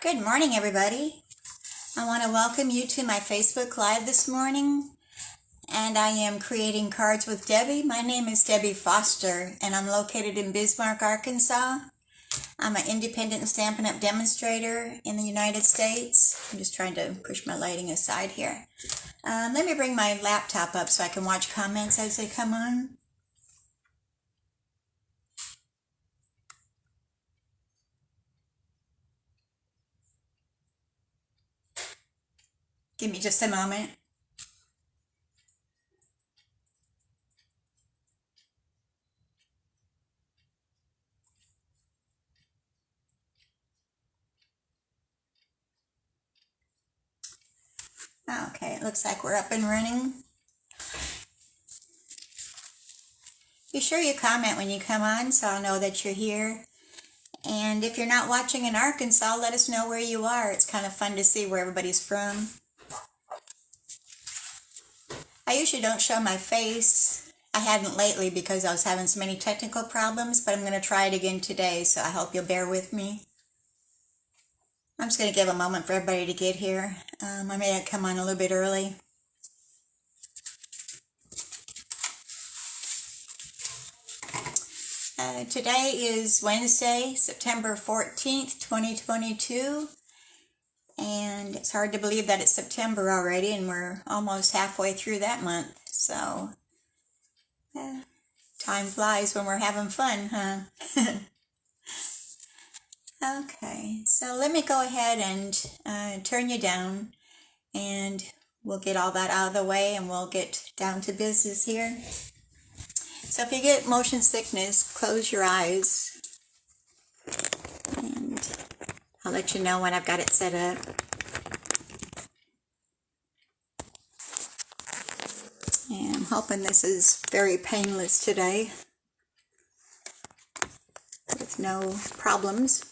Good morning, everybody. I want to welcome you to my Facebook Live this morning, and I am creating cards with Debbie. My name is Debbie Foster, and I'm located in Bismarck, Arkansas. I'm an independent Stampin' Up! Demonstrator in the United States. I'm just trying to push my lighting aside here. Let me bring my laptop up so I can watch comments as they come on. Give me just a moment. Okay, it looks like we're up and running. Be sure you comment when you come on so I'll know that you're here. And if you're not watching in Arkansas, let us know where you are. It's kind of fun to see where everybody's from. I usually don't show my face. I hadn't lately because I was having so many technical problems, but I'm going to try it again today, so I hope you'll bear with me. I'm just going to give a moment for everybody to get here. I may come on a little bit early. Today is Wednesday, September 14th, 2022. And it's hard to believe that it's September already, and we're almost halfway through that month. So, time flies when we're having fun, huh? Okay, so let me go ahead and turn you down, and we'll get all that out of the way, and we'll get down to business here. So if you get motion sickness, close your eyes, and I'll let you know when I've got it set up. And I'm hoping this is very painless today, with no problems.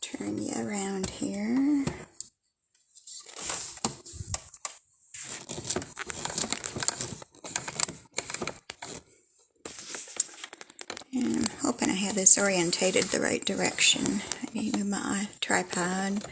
Turn you around here. And I'm hoping I have this orientated the right direction. I need to move my tripod.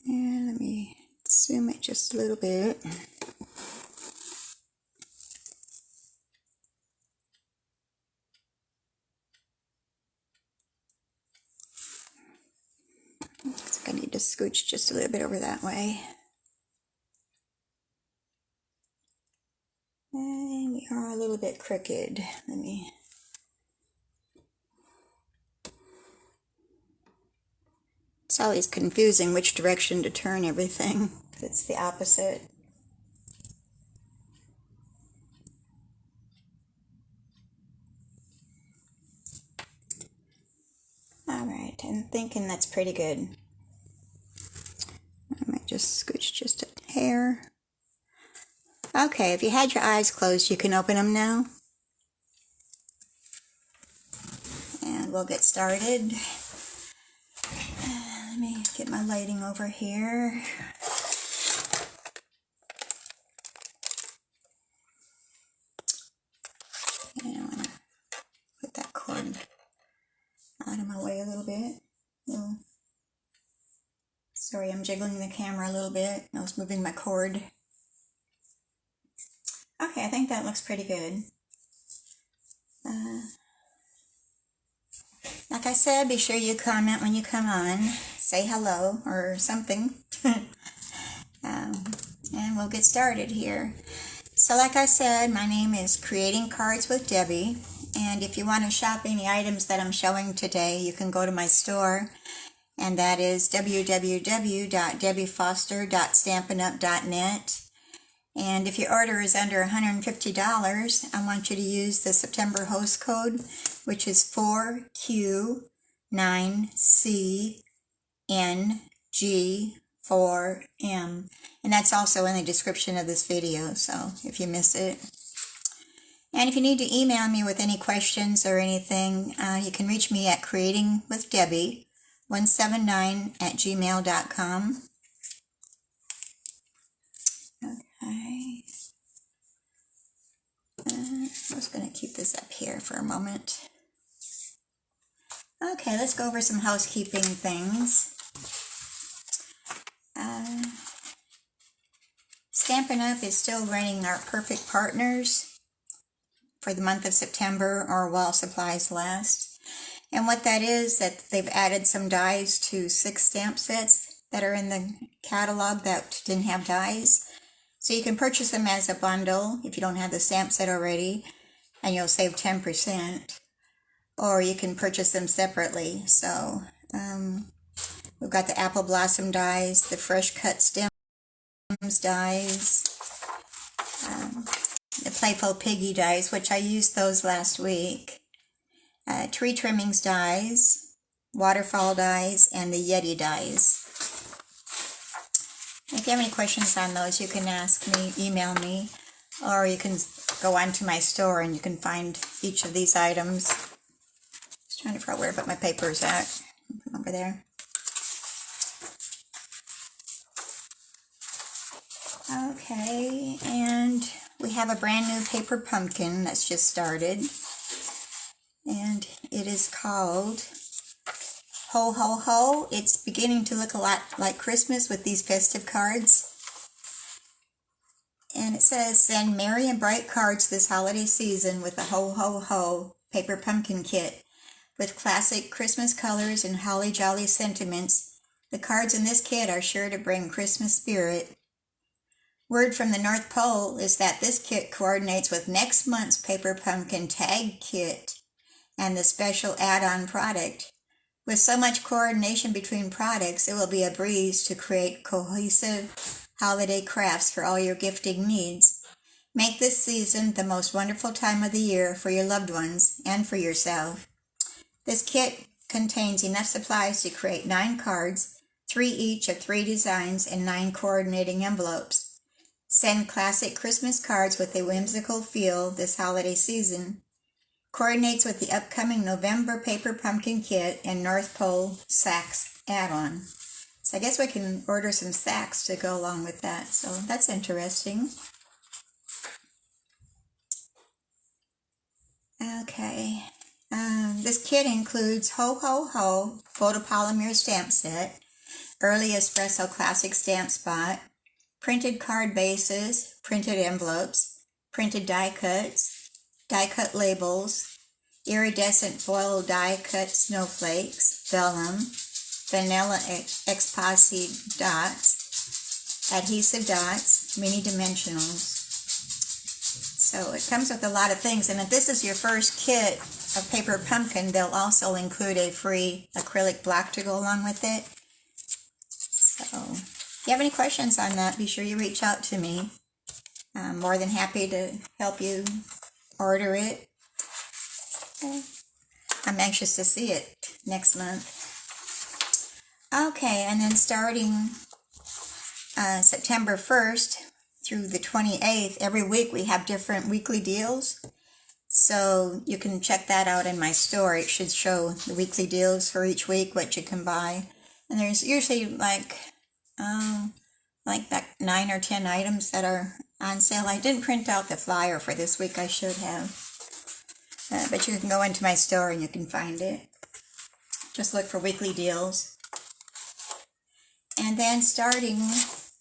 And let me zoom it just a little bit. I need to scooch just a little bit over that way. And we are a little bit crooked. It's always confusing which direction to turn everything. It's the opposite. Alright, I'm thinking that's pretty good. I might just scooch just a hair. Okay, if you had your eyes closed, you can open them now. And we'll get started. Let me get my lighting over here. And I want to put that cord out of my way a little bit. Oh. Sorry, I'm jiggling the camera a little bit. I was moving my cord. Okay, I think that looks pretty good. Like I said, be sure you comment when you come on. Say hello or something. And we'll get started here. So like I said, my name is Creating Cards with Debbie. And if you want to shop any items that I'm showing today, you can go to my store. And that is www.debbiefoster.stampinup.net. And if your order is under $150, I want you to use the September host code, which is 4Q 9CNG4M. And that's also in the description of this video, so if you miss it. And if you need to email me with any questions or anything, you can reach me at creatingwithdebbie179@gmail.com. Okay. I'm just going to keep this up here for a moment. Okay, let's go over some housekeeping things. Stampin' Up! Is still running our Perfect Partners for the month of September, or while supplies last. And what that is, that they've added some dies to 6 stamp sets that are in the catalog that didn't have dies. So you can purchase them as a bundle if you don't have the stamp set already, and you'll save 10%. Or you can purchase them separately. So we've got the Apple Blossom dies, the Fresh Cut Stems dies, the Playful Piggy dies, which I used those last week, Tree Trimmings dies, Waterfall dies, and the Yeti dies. If you have any questions on those, you can ask me, email me, or you can go onto my store and you can find each of these items. Just trying to figure out where to put my papers at. Over there. Okay, and we have a brand new paper pumpkin that's just started. And it is called Ho Ho Ho. It's beginning to look a lot like Christmas with these festive cards. And it says, send merry and bright cards this holiday season with the Ho Ho Ho paper pumpkin kit. With classic Christmas colors and holly jolly sentiments, the cards in this kit are sure to bring Christmas spirit. Word from the North Pole is that this kit coordinates with next month's paper pumpkin tag kit and the special add-on product. With so much coordination between products, it will be a breeze to create cohesive holiday crafts for all your gifting needs. Make this season the most wonderful time of the year for your loved ones and for yourself. This kit contains enough supplies to create 9 cards, 3 each of 3 designs, and 9 coordinating envelopes. Send classic Christmas cards with a whimsical feel this holiday season. Coordinates with the upcoming November paper pumpkin kit and North Pole sacks add-on. So I guess we can order some sacks to go along with that. So that's interesting. Okay. This kit includes Ho Ho Ho photopolymer stamp set, early espresso classic stamp spot, printed card bases, printed envelopes, printed die cuts, die cut labels, iridescent foil die cut snowflakes, vellum, vanilla epoxy dots, adhesive dots, mini dimensionals. So it comes with a lot of things, and if this is your first kit of paper pumpkin, they'll also include a free acrylic block to go along with it. So if you have any questions on that, be sure you reach out to me. I'm more than happy to help you order it. I'm anxious to see it next month. Okay, and then starting September 1st through the 28th, every week we have different weekly deals. So you can check that out in my store. It should show the weekly deals for each week, what you can buy. And there's usually like 9 or 10 items that are on sale. I didn't print out the flyer for this week. I should have. But you can go into my store and you can find it. Just look for weekly deals. And then starting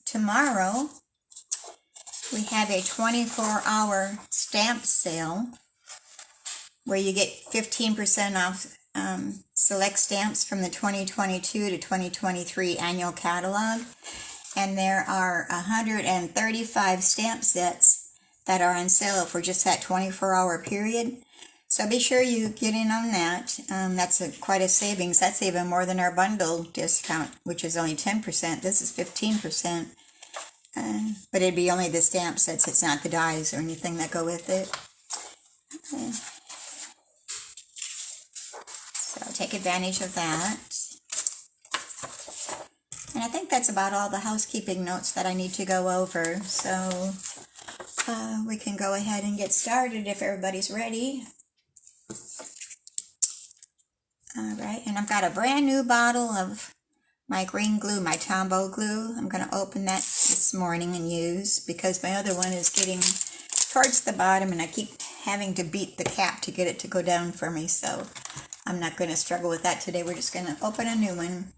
tomorrow, we have a 24-hour stamp sale where you get 15% off select stamps from the 2022 to 2023 annual catalog. And there are 135 stamp sets that are on sale for just that 24-hour period. So be sure you get in on that. That's quite a savings. That's even more than our bundle discount, which is only 10%. This is 15%. But it'd be only the stamp sets. It's not the dies or anything that go with it. So take advantage of that. And I think that's about all the housekeeping notes that I need to go over. So we can go ahead and get started if everybody's ready. All right, and I've got a brand new bottle of my green glue, my Tombow glue. I'm going to open that this morning and use because my other one is getting towards the bottom and I keep having to beat the cap to get it to go down for me. So I'm not going to struggle with that today. We're just going to open a new one.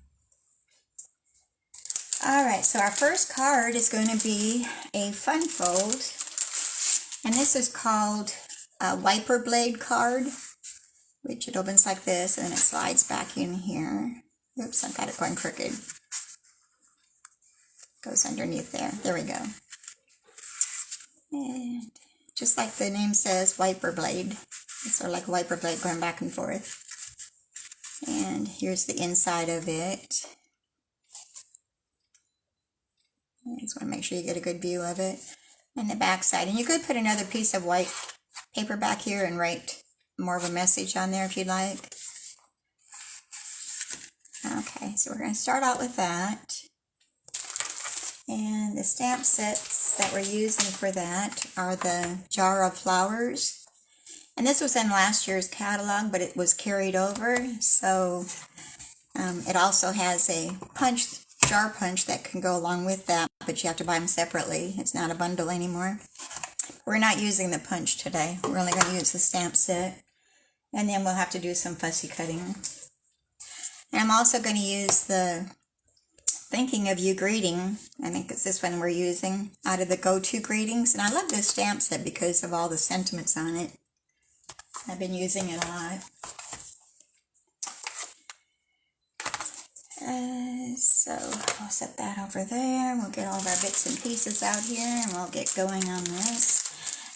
All right, so our first card is going to be a fun fold. And this is called a wiper blade card, which it opens like this and it slides back in here. Oops, I've got it going crooked. Goes underneath there. There we go. And just like the name says, wiper blade. It's sort of like a wiper blade going back and forth. And here's the inside of it. I just want to make sure you get a good view of it. And the back side. And you could put another piece of white paper back here and write more of a message on there if you'd like. Okay, so we're going to start out with that. And the stamp sets that we're using for that are the Jar of Flowers. And this was in last year's catalog, but it was carried over. So it also has a jar punch that can go along with that, but you have to buy them separately. It's not a bundle anymore. We're not using the punch today. We're only going to use the stamp set. And then we'll have to do some fussy cutting. And I'm also going to use the Thinking of You greeting. I think it's this one we're using out of the Go-To greetings. And I love this stamp set because of all the sentiments on it. I've been using it a lot. So I'll set that over there. We'll get all of our bits and pieces out here and we'll get going on this.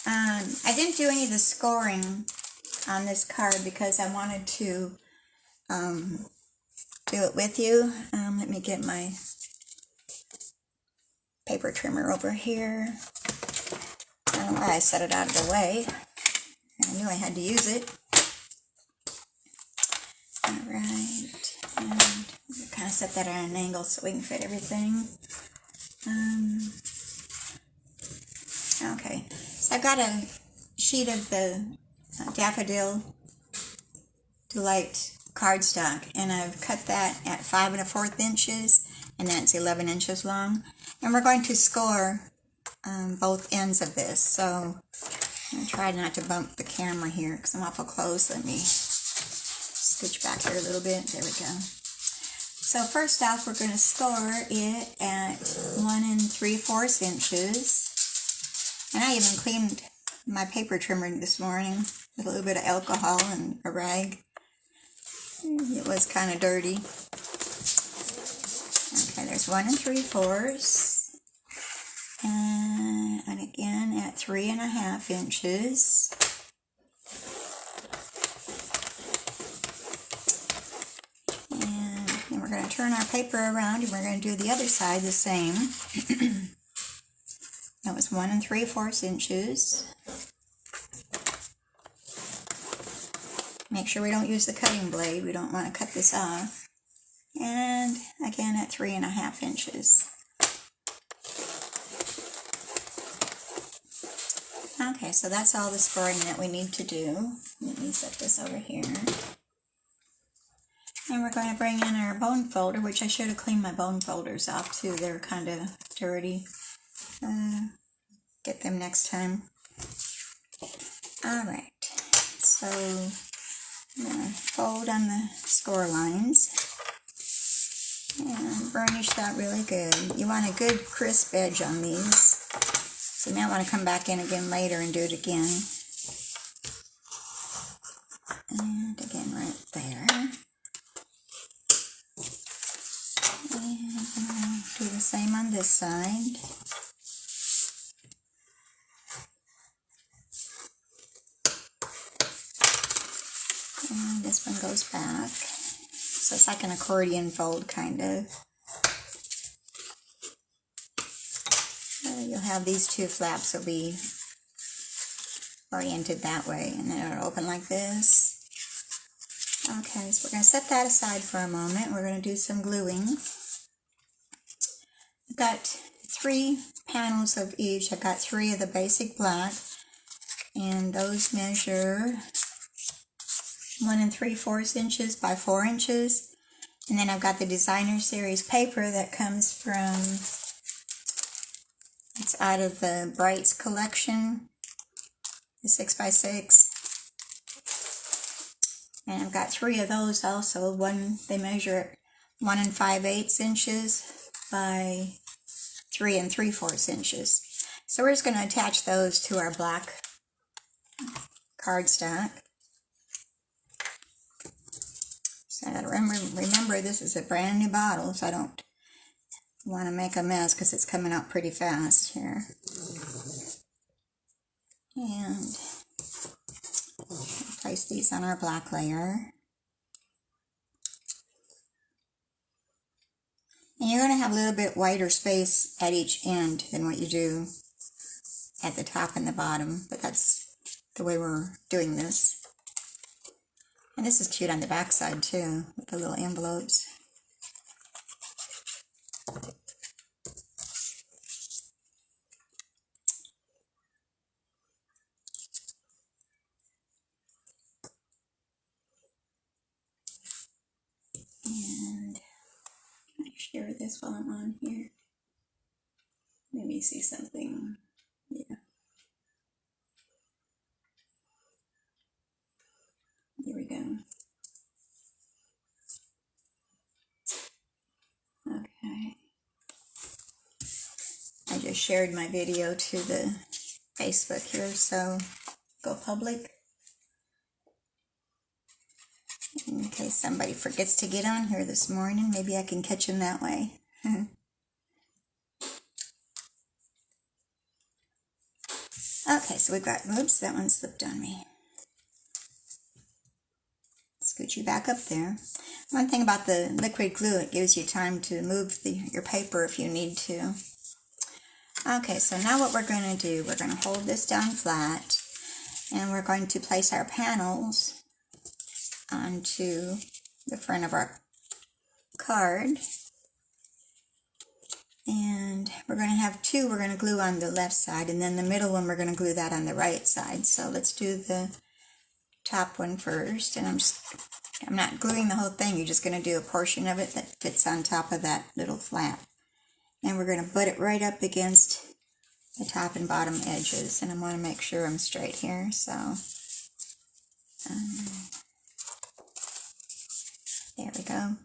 I didn't do any of the scoring on this card because I wanted to do it with you. Let me get my paper trimmer over here. I don't know why I set it out of the way. I knew I had to use it. Alright, and we'll kind of set that at an angle so we can fit everything. Okay, so I've got a sheet of the Daffodil Delight cardstock, and I've cut that at 5 1/4 inches, and that's 11 inches long. And we're going to score both ends of this, so I'm going to try not to bump the camera here because I'm awful close. Let me scooch back here a little bit. There we go. So first off, we're going to score it at 1 3/4 inches. And I even cleaned my paper trimmer this morning with a little bit of alcohol and a rag. It was kind of dirty. Okay, there's 1 3/4. And again at 3 1/2 inches. And then we're going to turn our paper around and we're going to do the other side the same. That was 1 3/4 inches. Make sure we don't use the cutting blade. We don't want to cut this off. And again at 3 1/2 inches. Okay, so that's all the scoring that we need to do. Let me set this over here. And we're going to bring in our bone folder, which I should have cleaned my bone folders off too. They're kind of dirty. Get them next time. Alright, so I'm going to fold on the score lines and burnish that really good. You want a good crisp edge on these. So you might want to come back in again later and do it again. And again right there. And I'll do the same on this side. And this one goes back. So it's like an accordion fold kind of. You'll have these two flaps will be oriented that way, and then it'll open like this. Okay, so we're going to set that aside for a moment. We're going to do some gluing. I've got 3 panels of each. I've got 3 of the basic black, and those measure 1 3/4 inches by 4 inches. And then I've got the Designer Series paper that comes from, it's out of the Brights collection, the 6x6. And I've got 3 of those also. They measure 1 5/8 inches by 3 3/4 inches. So we're just going to attach those to our black cardstock. So I gotta remember this is a brand new bottle, so I don't want to make a mess because it's coming out pretty fast here. And place these on our black layer. And you're going to have a little bit wider space at each end than what you do at the top and the bottom, but that's the way we're doing this. And this is cute on the back side too, with the little envelopes. And can I share this while I'm on here? Let me see something. Yeah. Here we go. Okay. I just shared my video to the Facebook here, so go public. In case somebody forgets to get on here this morning, maybe I can catch them that way. Okay, so we've got, oops, that one slipped on me. Scoot you back up there. One thing about the liquid glue, it gives you time to move your paper if you need to. Okay, so now what we're going to do, we're going to hold this down flat, and we're going to place our panels onto the front of our card. And we're going to have 2 we're going to glue on the left side, and then the middle one we're going to glue that on the right side. So let's do the top one first, and I'm not gluing the whole thing. You're just going to do a portion of it that fits on top of that little flap. And we're going to butt it right up against the top and bottom edges, and I want to make sure I'm straight here. So there we go.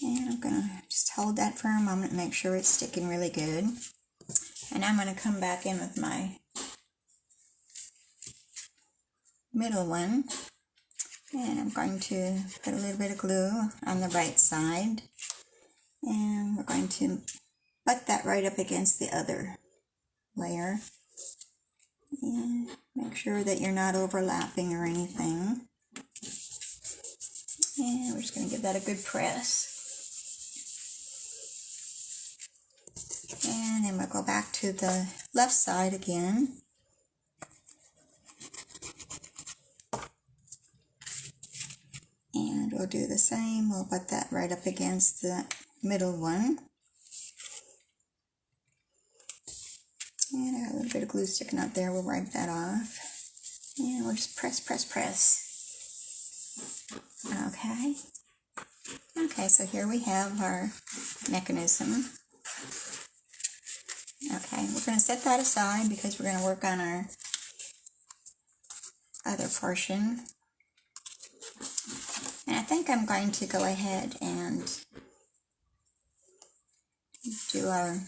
And I'm going to just hold that for a moment and make sure it's sticking really good. And I'm going to come back in with my middle one. And I'm going to put a little bit of glue on the right side. And we're going to butt that right up against the other layer. And make sure that you're not overlapping or anything. And we're just going to give that a good press. And then we'll go back to the left side again. And we'll do the same. We'll put that right up against the middle one. And I got a little bit of glue sticking out there. We'll wipe that off. And we'll just press, press, press. Okay. Okay, so here we have our mechanism. Okay, we're going to set that aside because we're going to work on our other portion. And I think I'm going to go ahead and do our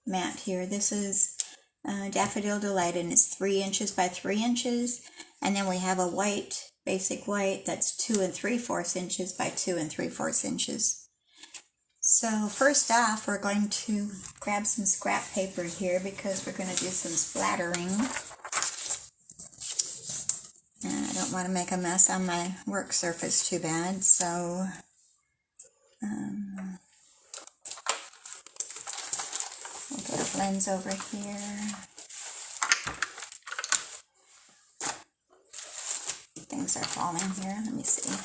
mat here. This is Daffodil Delight, and it's 3 inches by 3 inches. And then we have a white, basic white, that's 2 3/4 inches by 2 3/4 inches. So first off, we're going to grab some scrap paper here because we're going to do some splattering. And I don't want to make a mess on my work surface too bad, so we'll get a lens over here. things are falling here. Let me see.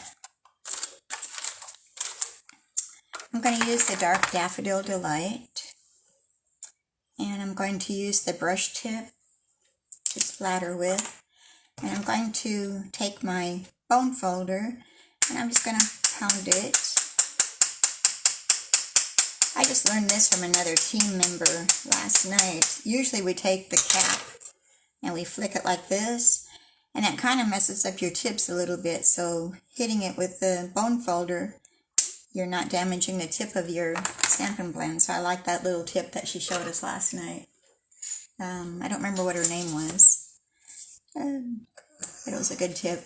I'm going to use the Dark Daffodil Delight, and I'm going to use the brush tip to splatter with, and I'm going to take my bone folder and I'm just going to pound it. I just learned this from another team member last night. Usually we take the cap and we flick it like this, and that kind of messes up your tips a little bit, so hitting it with the bone folder, you're not damaging the tip of your Stampin' blend. So I like that little tip that she showed us last night. I don't remember what her name was, but it was a good tip.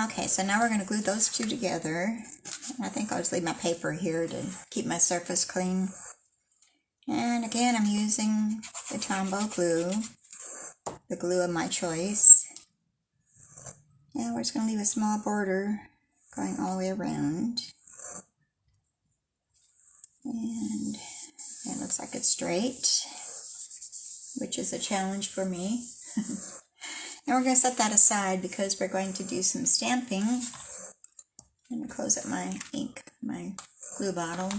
Okay, so now we're going to glue those two together. I think I'll just leave my paper here to keep my surface clean. And again, I'm using the Tombow glue, the glue of my choice. And we're just going to leave a small border going all the way around. And it looks like it's straight, which is a challenge for me. And we're going to set that aside because we're going to do some stamping. I'm going to close up my glue bottle.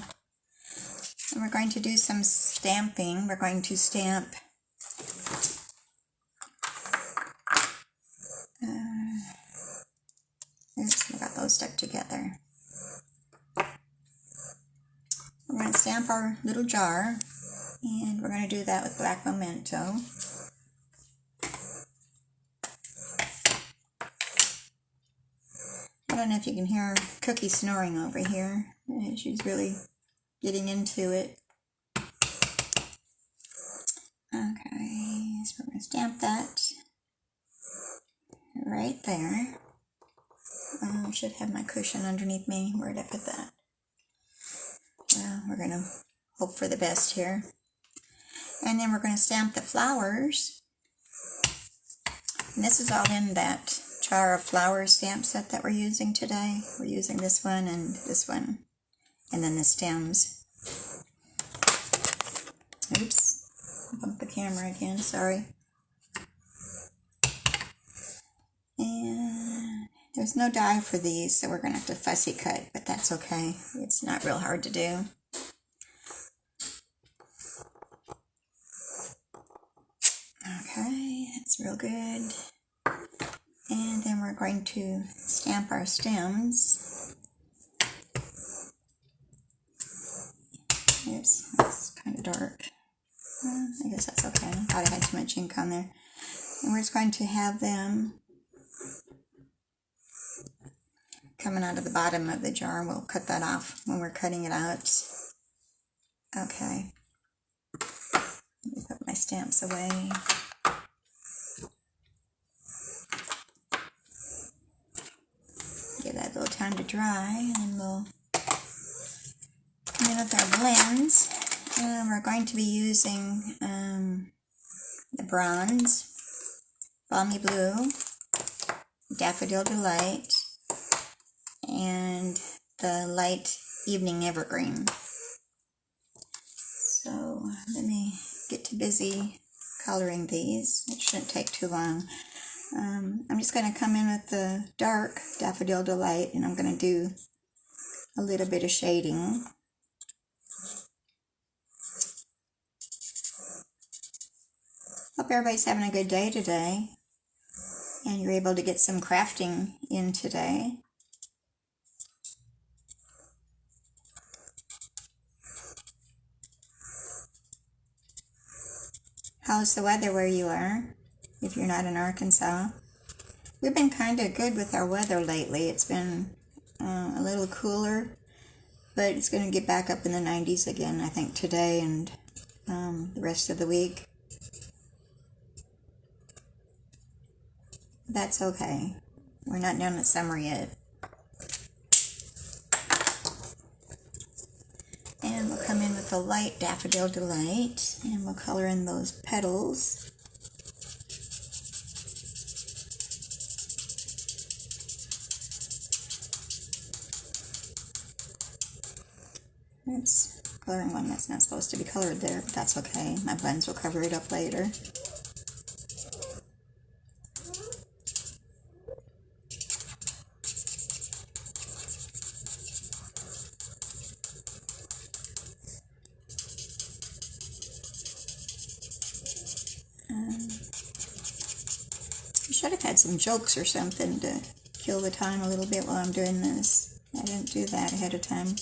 And we're going to do some stamping. We're going to stamp oops, I got those stuck together. We're going to stamp our little jar, and we're going to do that with black memento. I don't know if you can hear Cookie snoring over here. She's really getting into it. Okay, so we're going to stamp that right there. I should have my cushion underneath me. Where did I put that? Well, we're going to hope for the best here. And then we're going to stamp the flowers. And this is all in that jar of flower stamp set that we're using today. We're using this one, and then the stems. Oops, I bumped the camera again, sorry. And there's no die for these, so we're going to have to fussy cut, but that's okay. It's not real hard to do. Okay, that's real good. And then we're going to stamp our stems. Oops, that's kind of dark. I guess that's okay. I thought I had too much ink on there. And we're just going to have them coming out of the bottom of the jar, and we'll cut that off when we're cutting it out. Okay. Let me put my stamps away. Give that a little time to dry, and then we'll come in with our blends. And we're going to be using the bronze, balmy blue, daffodil delight, and the light evening evergreen. So let me get to busy coloring these. It shouldn't take too long. I'm just going to come in with the dark daffodil delight, and I'm going to do a little bit of shading. Hope everybody's having a good day today, and you're able to get some crafting in today. How's the weather where you are, if you're not in Arkansas? We've been kind of good with our weather lately. It's been a little cooler, but it's going to get back up in the 90s again, I think, today and the rest of the week. That's okay. We're not done with summer yet. And we'll come in with the light daffodil delight, and we'll color in those petals. Oops, coloring one that's not supposed to be colored there, but that's okay. My blends will cover it up later. some jokes or something to kill the time a little bit while I'm doing this. I didn't do that ahead of time.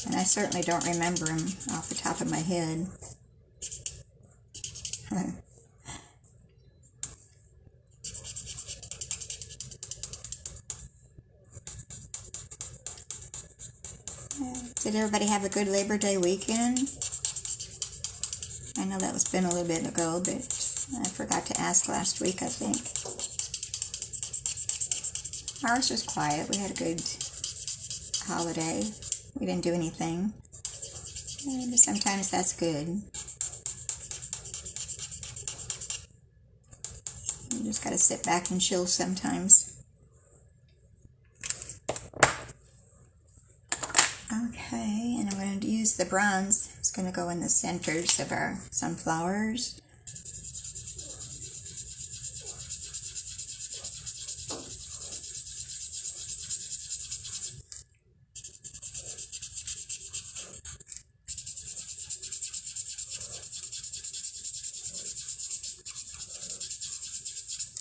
And I certainly don't remember them off the top of my head. Did everybody have a good Labor Day weekend? I know that was been a little bit ago, but I forgot to ask last week, I think. Ours was quiet. We had a good holiday. We didn't do anything. But sometimes that's good. You just gotta sit back and chill sometimes. Okay, and I'm going to use the bronze. It's going to go in the centers of our sunflowers.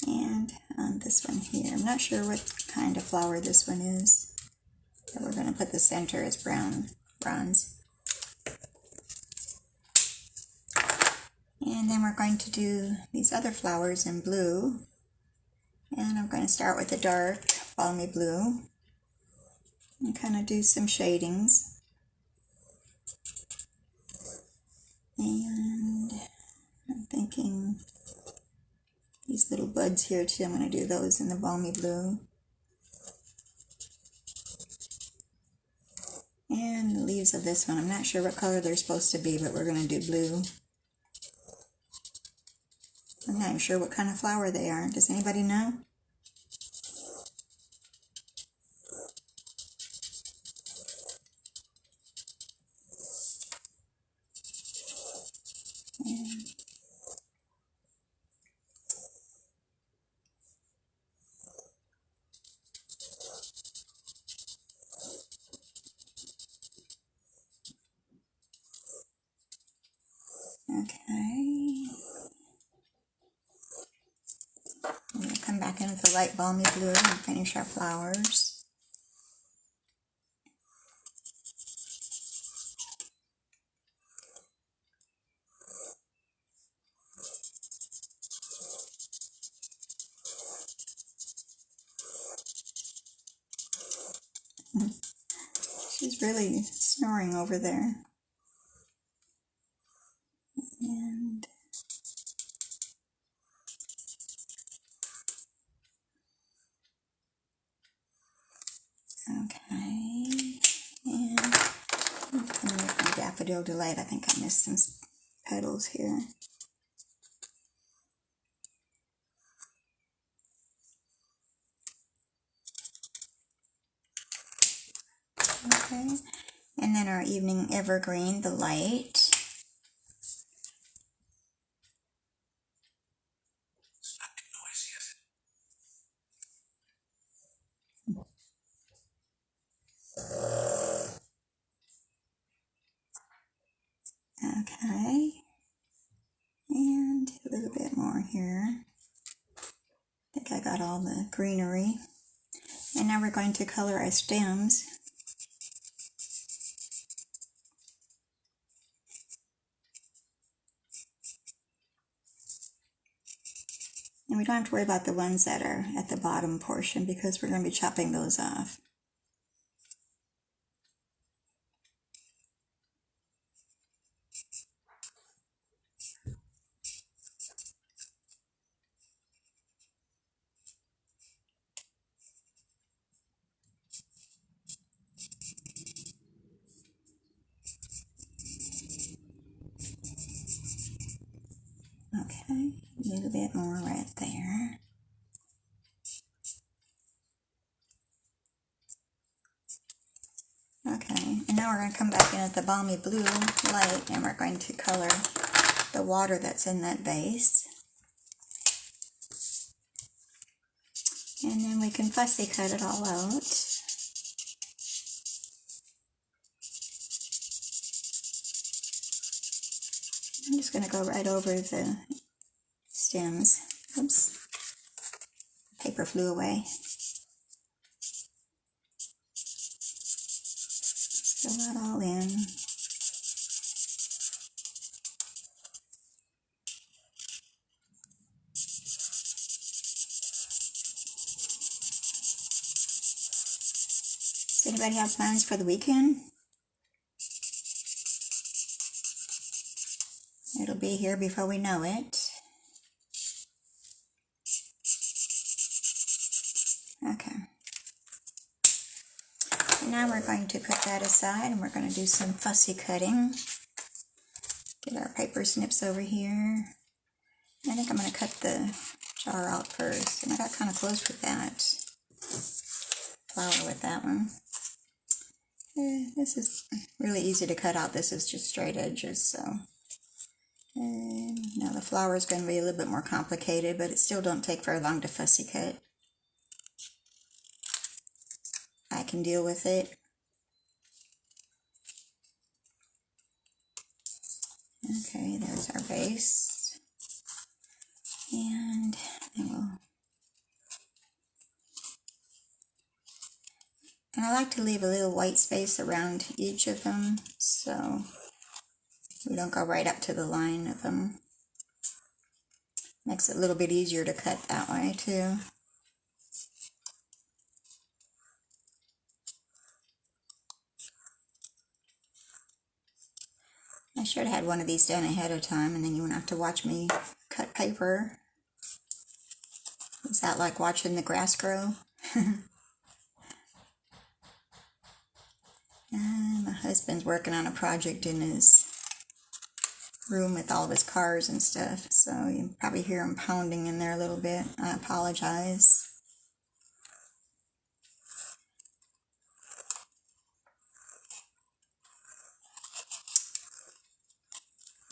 And on this one here, I'm not sure what kind of flower this one is. But we're going to put the center as bronze. And then we're going to do these other flowers in blue. And I'm going to start with the dark balmy blue and kind of do some shadings. And I'm thinking these little buds here too, I'm going to do those in the balmy blue. And the leaves of this one, I'm not sure what color they're supposed to be, but we're going to do blue. I'm not even sure what kind of flower they are. Does anybody know? Okay. I'm going to come back in with the light balmy blue and finish our flowers. She's really snoring over there. And okay. And I'm going to make my Daffodil Delight. I think I missed some petals here. Okay. And then our evening evergreen, the light. Okay. And a little bit more here. I think I got all the greenery. And now we're going to color our stems. And we don't have to worry about the ones that are at the bottom portion because we're going to be chopping those off. Okay, a little bit more right there. Okay, and now we're going to come back in at the balmy blue light and we're going to color the water that's in that vase. And then we can fussy cut it all out. I'm just going to go right over the stems. Oops. paper flew away. Fill that all in. Does anybody have plans for the weekend? It'll be here before we know it. Okay. And now we're going to put that aside and we're going to do some fussy cutting. Get our paper snips over here. I think I'm going to cut the jar out first. And I got kind of close with that. Flower with that one. This is really easy to cut out. This is just straight edges, so. Now the flower is going to be a little bit more complicated, but it still don't take very long to fussy cut. I can deal with it. Okay, there's our base. And then I like to leave a little white space around each of them, so we don't go right up to the line of them. Makes it a little bit easier to cut that way too. I should have had one of these done ahead of time, and then you wouldn't have to watch me cut paper. Is that like watching the grass grow? My husband's working on a project in his room with all of his cars and stuff, so you probably hear him pounding in there a little bit. I apologize.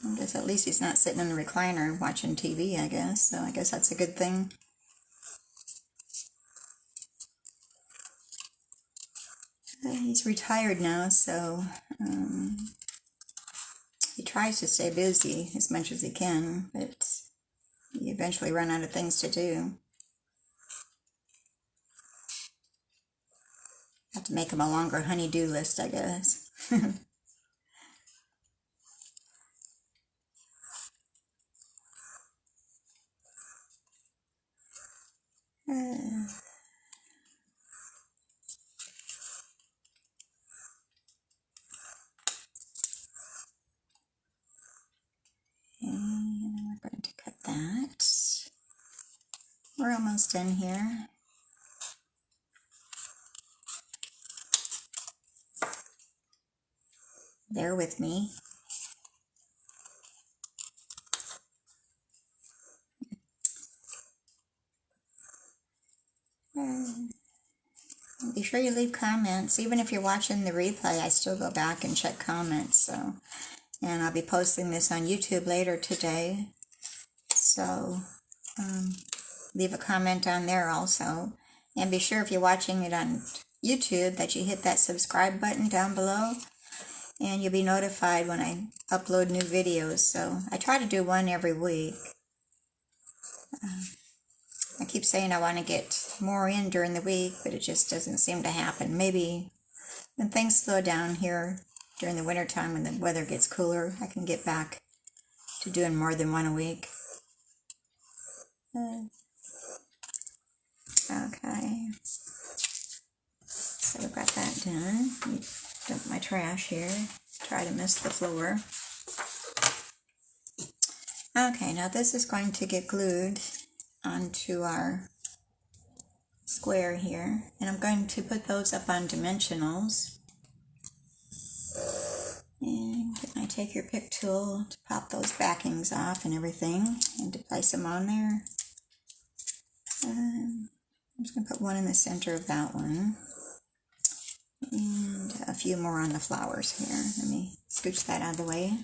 I guess at least he's not sitting in the recliner watching TV, I guess, so I guess that's a good thing. He's retired now, so he tries to stay busy as much as he can, but you eventually run out of things to do. Have to make him a longer honey-do list, I guess. And we're going to cut that. We're almost done here. Bear with me. Be sure you leave comments. Even if you're watching the replay, I still go back and check comments. So, and I'll be posting this on YouTube later today. So leave a comment on there also. And be sure if you're watching it on YouTube that you hit that subscribe button down below. And you'll be notified when I upload new videos. So I try to do one every week. I keep saying I want to get more in during the week, but it just doesn't seem to happen. Maybe when things slow down here during the winter time when the weather gets cooler, I can get back to doing more than one a week. Okay. So we've got that done. Dump my trash here. Try to miss the floor. Okay, now this is going to get glued onto our square here, and I'm going to put those up on dimensionals. And I take your pick tool to pop those backings off and everything, and to place them on there. I'm just going to put one in the center of that one, and a few more on the flowers here. Let me scooch that out of the way.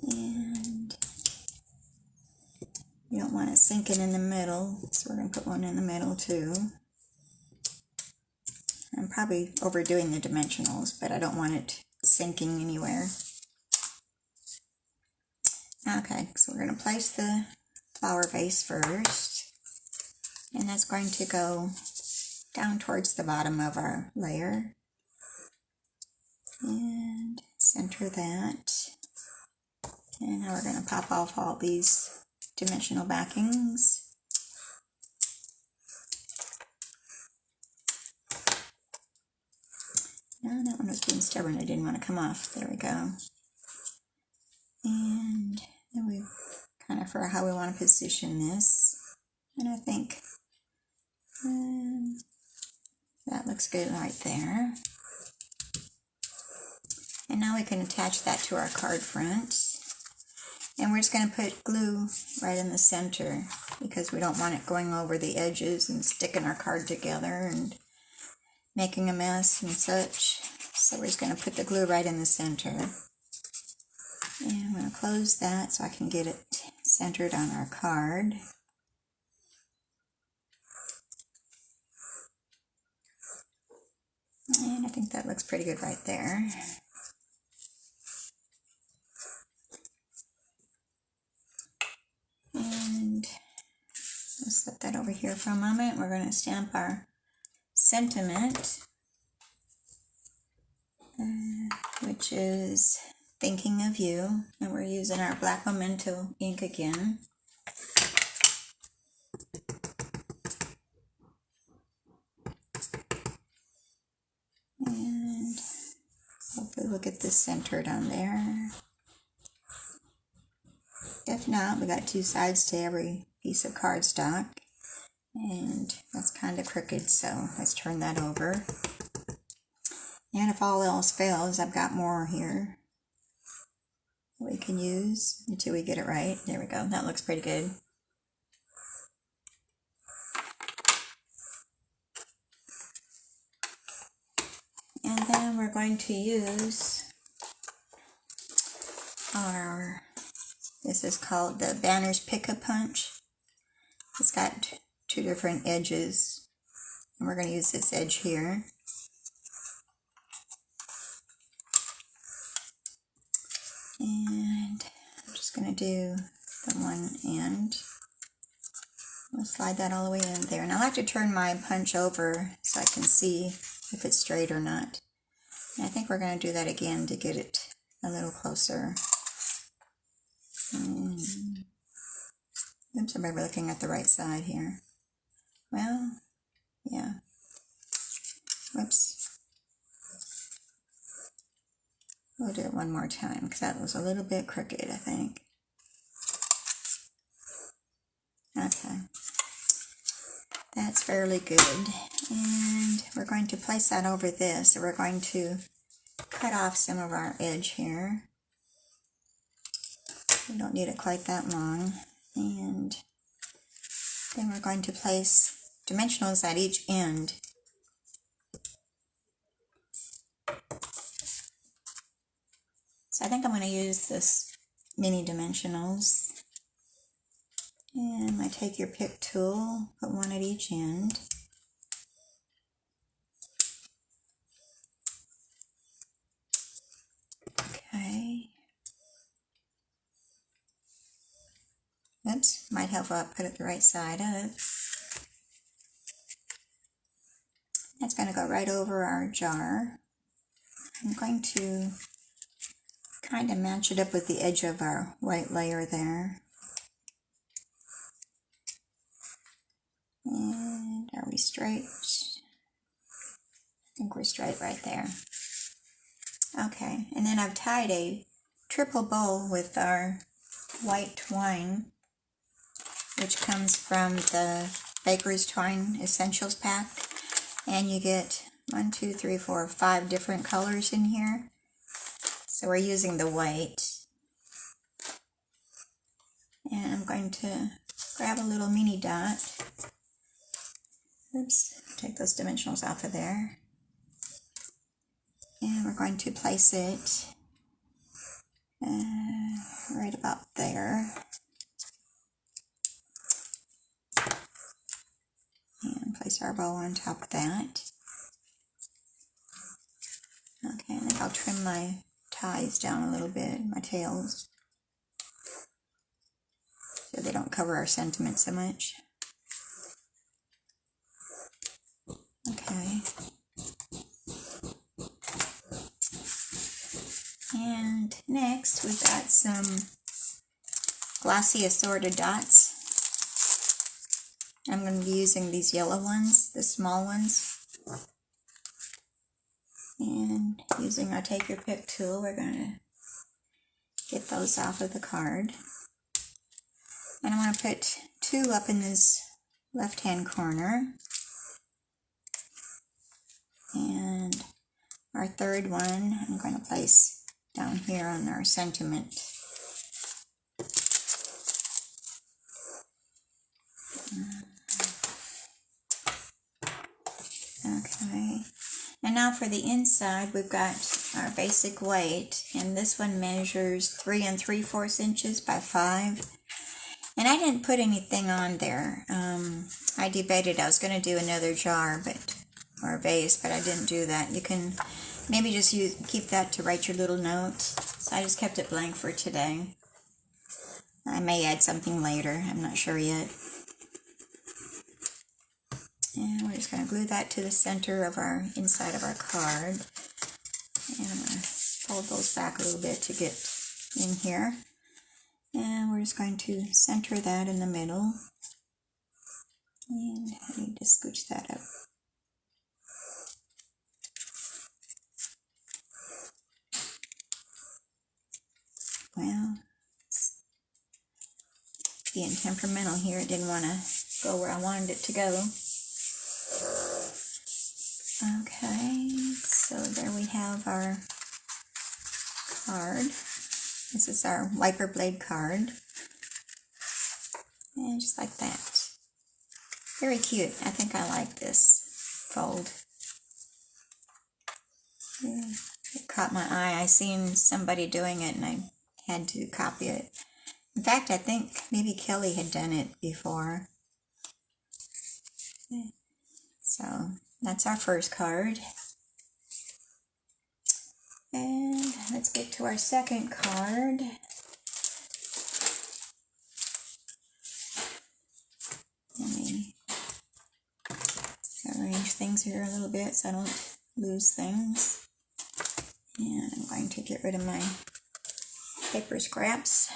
And you don't want it sinking in the middle, so we're going to put one in the middle too. I'm probably overdoing the dimensionals, but I don't want it sinking anywhere. Okay, so we're going to place the flower vase first. And that's going to go down towards the bottom of our layer. And center that. And now we're going to pop off all these dimensional backings. No, that one was being stubborn. I didn't want to come off. There we go. And then we kind of for how we want to position this. And I think that looks good right there. And now we can attach that to our card front. And we're just going to put glue right in the center because we don't want it going over the edges and sticking our card together and making a mess and such. So we're just going to put the glue right in the center. And I'm going to close that so I can get it centered on our card. And I think that looks pretty good right there. And we'll set that over here for a moment. We're going to stamp our sentiment, which is thinking of you. And we're using our black memento ink again. And hopefully we'll get this centered on there. If not, we got two sides to every piece of cardstock, and that's kind of crooked, so let's turn that over. And if all else fails, I've got more here that we can use until we get it right. There we go. That looks pretty good. And then we're going to use our, this is called the Banner's Pick-a-Punch. It's got two different edges, and we're going to use this edge here. And I'm just going to do the one end. We'll slide that all the way in there. And I like to turn my punch over so I can see if it's straight or not. And I think we're going to do that again to get it a little closer. Oops, I'm maybe looking at the right side here. Well, yeah. Whoops. We'll do it one more time because that was a little bit crooked, I think. Okay. That's fairly good. And we're going to place that over this. So we're going to cut off some of our edge here. We don't need it quite that long. And then we're going to place dimensionals at each end. So I think I'm going to use this mini dimensionals. And I take your pick tool, put one at each end. Okay. Oops, might help if I put it the right side up. That's going to go right over our jar. I'm going to kind of match it up with the edge of our white layer there. And are we straight? I think we're straight right there. Okay, and then I've tied a triple bow with our white twine, which comes from the Baker's Twine Essentials pack. And you get 1, 2, 3, 4, 5 different colors in here. So we're using the white. And I'm going to grab a little mini dot. Oops, take those dimensionals off of there. And we're going to place it right about there. And place our bow on top of that. Okay, I think I'll trim my ties down a little bit, my tails, so they don't cover our sentiment so much. And next we've got some glossy assorted dots. I'm going to be using these yellow ones, the small ones. And using our Take Your Pick tool, we're going to get those off of the card. And I want to put 2 up in this left-hand corner. And our third one, I'm going to place down here on our sentiment. Okay. And now for the inside, we've got our basic weight, and this one measures 3 3/4 inches by 5. And I didn't put anything on there. I debated I was going to do another jar, or a vase, but I didn't do that. You can maybe just keep that to write your little notes. So I just kept it blank for today. I may add something later. I'm not sure yet. And we're just going to glue that to the center of our inside of our card. And I'm going to fold those back a little bit to get in here. And we're just going to center that in the middle. And I need to scooch that up. Well, being temperamental here, it didn't want to go where I wanted it to go. Okay, so there we have our card. This is our wiper blade card. And just like that. Very cute. I think I like this fold. Yeah, it caught my eye. I seen somebody doing it and I had to copy it. In fact, I think maybe Kelly had done it before. So that's our first card. And let's get to our second card. Let me arrange things here a little bit so I don't lose things. And I'm going to get rid of my paper scraps.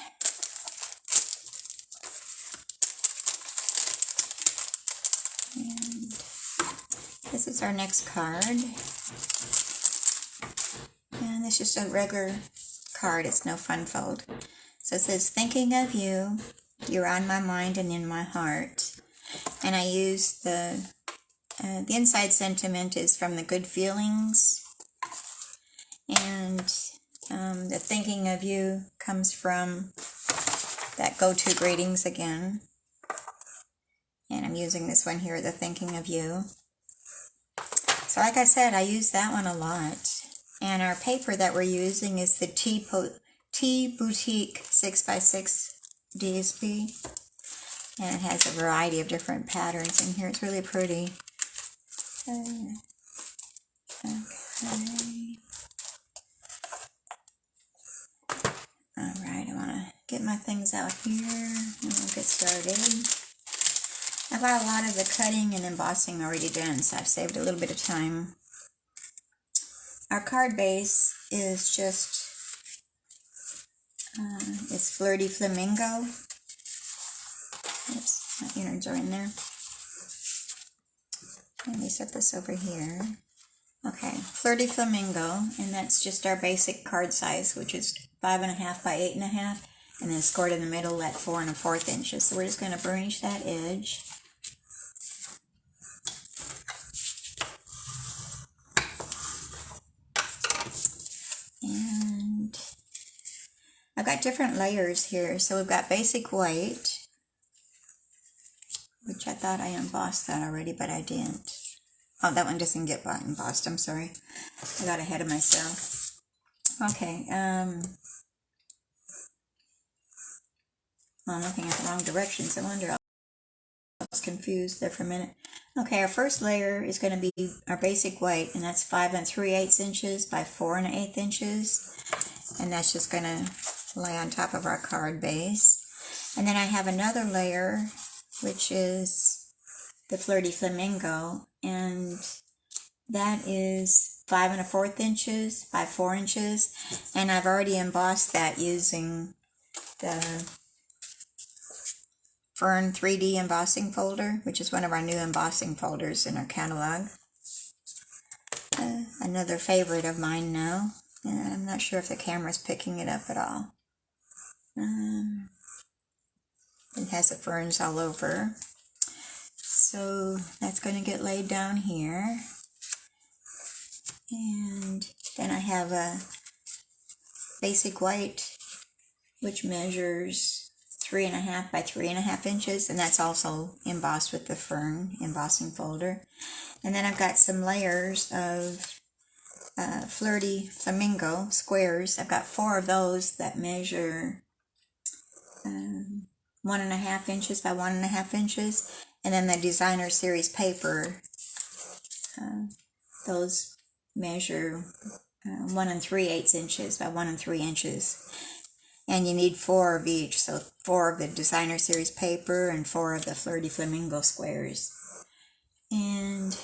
And this is our next card. And it's just a regular card. It's no fun fold. So it says, thinking of you, you're on my mind and in my heart. And I use the inside sentiment is from the Good Feelings. And the thinking of you comes from that go-to greetings again. And I'm using this one here, the thinking of you. So like I said, I use that one a lot. And our paper that we're using is the Tea Boutique 6x6 DSP. And it has a variety of different patterns in here. It's really pretty. Okay. Alright, I want to get my things out here and we'll get started. I've got a lot of the cutting and embossing already done, so I've saved a little bit of time. Our card base is just, it's Flirty Flamingo. Oops, my innards are in there. Let me set this over here. Okay, Flirty Flamingo, and that's just our basic card size, which is 5.5 by 8.5, and then scored in the middle at 4 1/4 inches. So we're just going to burnish that edge. And I've got different layers here. So we've got basic white, which I thought I embossed that already, but I didn't. Oh, that one doesn't get embossed. I'm sorry. I got ahead of myself. Okay. I'm looking at the wrong directions. I wonder. I was confused there for a minute. Okay, our first layer is going to be our basic white, and that's 5 3/8 inches by 4 1/8 inches. And that's just going to lay on top of our card base. And then I have another layer, which is the Flirty Flamingo, and that is 5 1/4 inches by 4 inches, and I've already embossed that using the Fern 3D embossing folder, which is one of our new embossing folders in our catalog. Another favorite of mine now, and I'm not sure if the camera's picking it up at all. It has the ferns all over. So that's going to get laid down here. And then I have a basic white, which measures 3.5 by 3.5 inches, and that's also embossed with the fern embossing folder. And then I've got some layers of Flirty Flamingo squares. I've got 4 of those that measure 1.5 inches by 1.5 inches, and then the designer series paper, those measure 1 3/8 inches by 1 3 inches, and you need 4 of each, so 4 of the designer series paper and 4 of the Flirty Flamingo squares. And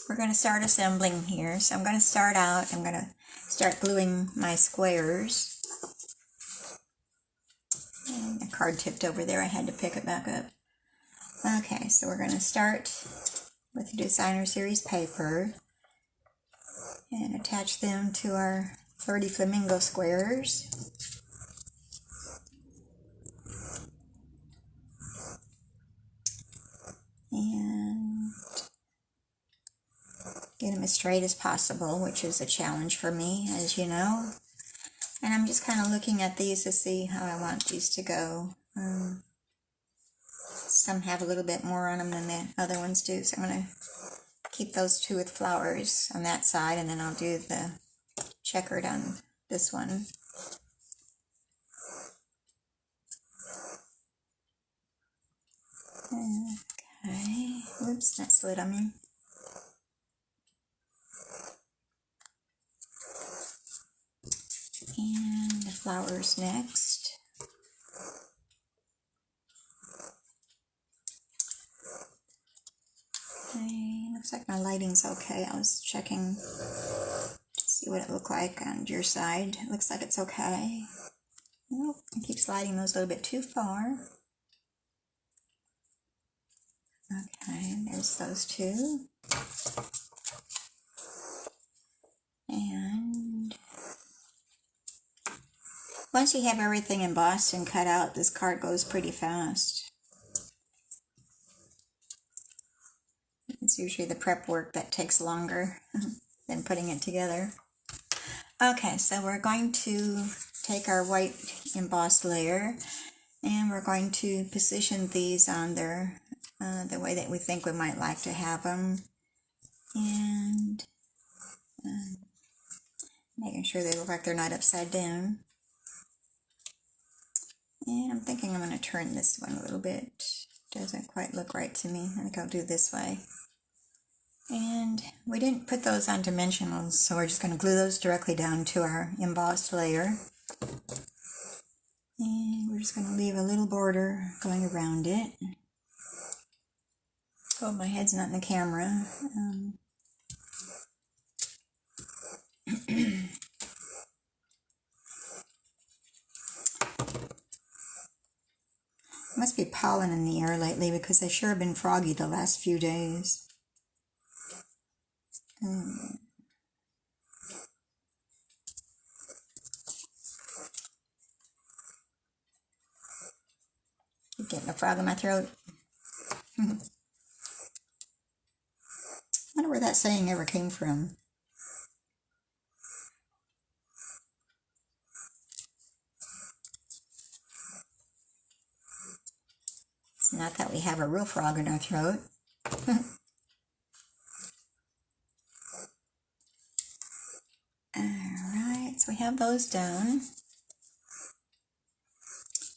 we're going to start assembling here. So I'm going to start gluing my squares. And a card tipped over there, I had to pick it back up. Okay, so we're going to start with the designer series paper and attach them to our Flirty Flamingo squares. And get them as straight as possible, which is a challenge for me, as you know. And I'm just kind of looking at these to see how I want these to go. Some have a little bit more on them than the other ones do, so I'm going to keep those 2 with flowers on that side, and then I'll do the checkered on this one. Okay, whoops, that slid on me. And the flowers next. Okay, looks like my lighting's okay. I was checking to see what it looked like on your side. It looks like it's okay. Nope, I keep sliding those a little bit too far. Okay, there's those 2. And once you have everything embossed and cut out, this card goes pretty fast. It's usually the prep work that takes longer than putting it together. Okay, so we're going to take our white embossed layer and we're going to position these on there the way that we think we might like to have them, and making sure they look like they're not upside down. And I'm thinking I'm going to turn this one a little bit. Doesn't quite look right to me. I think I'll do this way. And we didn't put those on dimensionals, so we're just going to glue those directly down to our embossed layer. And we're just going to leave a little border going around it. Oh, my head's not in the camera. Must be pollen in the air lately because they sure have been froggy the last few days. Keep getting a frog in my throat. I wonder where that saying ever came from. It's not that we have a real frog in our throat. Alright, so we have those done.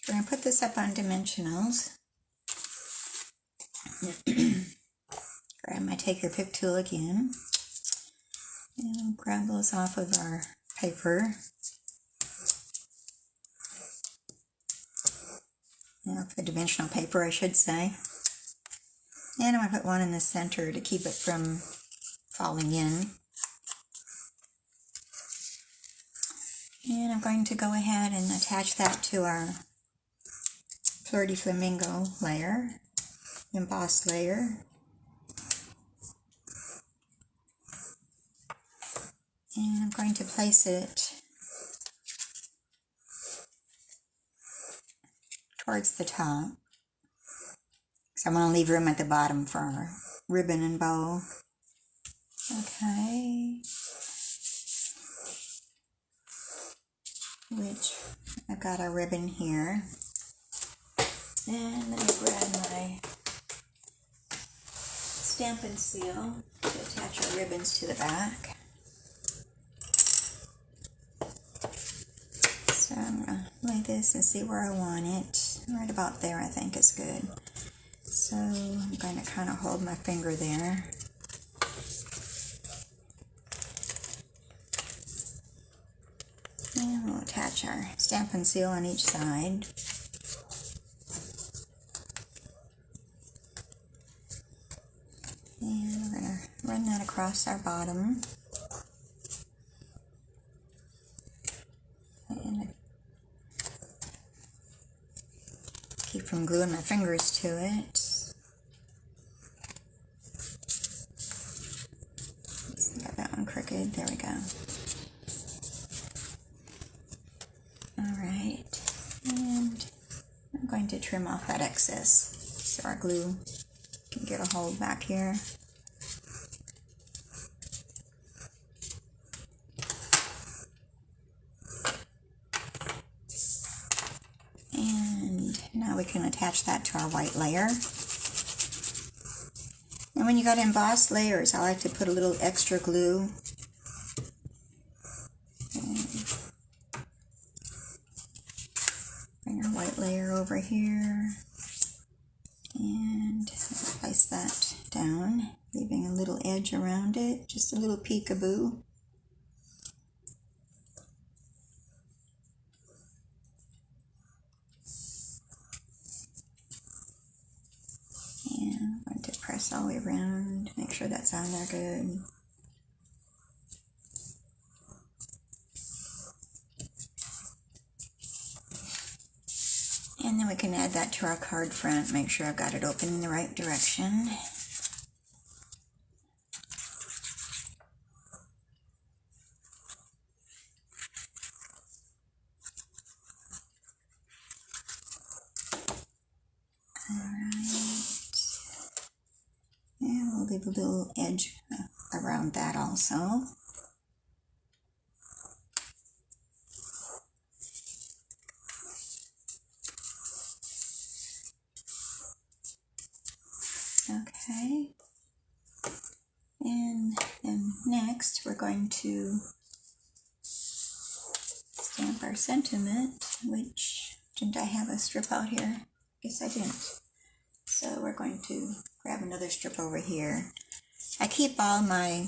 We're going to put this up on dimensionals. Grab my Take Your Pick tool again. And grab those off of our paper. Off the dimensional paper, I should say. And I'm going to put one in the center to keep it from falling in. And I'm going to go ahead and attach that to our Flirty Flamingo layer, embossed layer. And I'm going to place it towards the top, because I want to leave room at the bottom for our ribbon and bow. Okay. Which I've got our ribbon here. And let me grab my Stampin' Seal to attach our ribbons to the back. So I'm going to lay this and see where I want it. Right about there I think is good. So I'm going to kind of hold my finger there. And we'll attach our Stampin' Seal on each side. And we're going to run that across our bottom. And keep from gluing my fingers to it. Got that one crooked. There we go. Alright. And I'm going to trim off that excess so our glue can get a hold back here. And now we can attach that to our white layer. And when you got embossed layers, I like to put a little extra glue. Bring our white layer over here. And place that down, leaving a little edge around it, just a little peekaboo. And I'm going to press all the way around, make sure that's on there good. And then we can add that to our card front, make sure I've got it open in the right direction. And we'll leave a little edge around that also. Okay. And then next we're going to stamp our sentiment, which, didn't I have a strip out here? Guess I didn't. So we're going to grab another strip over here. I keep all my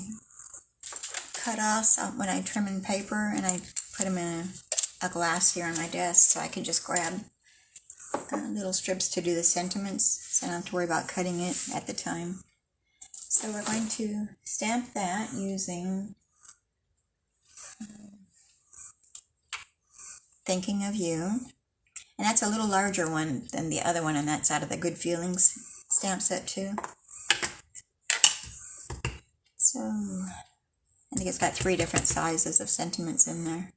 cut-offs out when I trim in paper, and I put them in a glass here on my desk so I can just grab little strips to do the sentiments, so I don't have to worry about cutting it at the time. So we're going to stamp that using Thinking of You. And that's a little larger one than the other one on that side of the Good Feelings stamp set too. So I think it's got 3 different sizes of sentiments in there.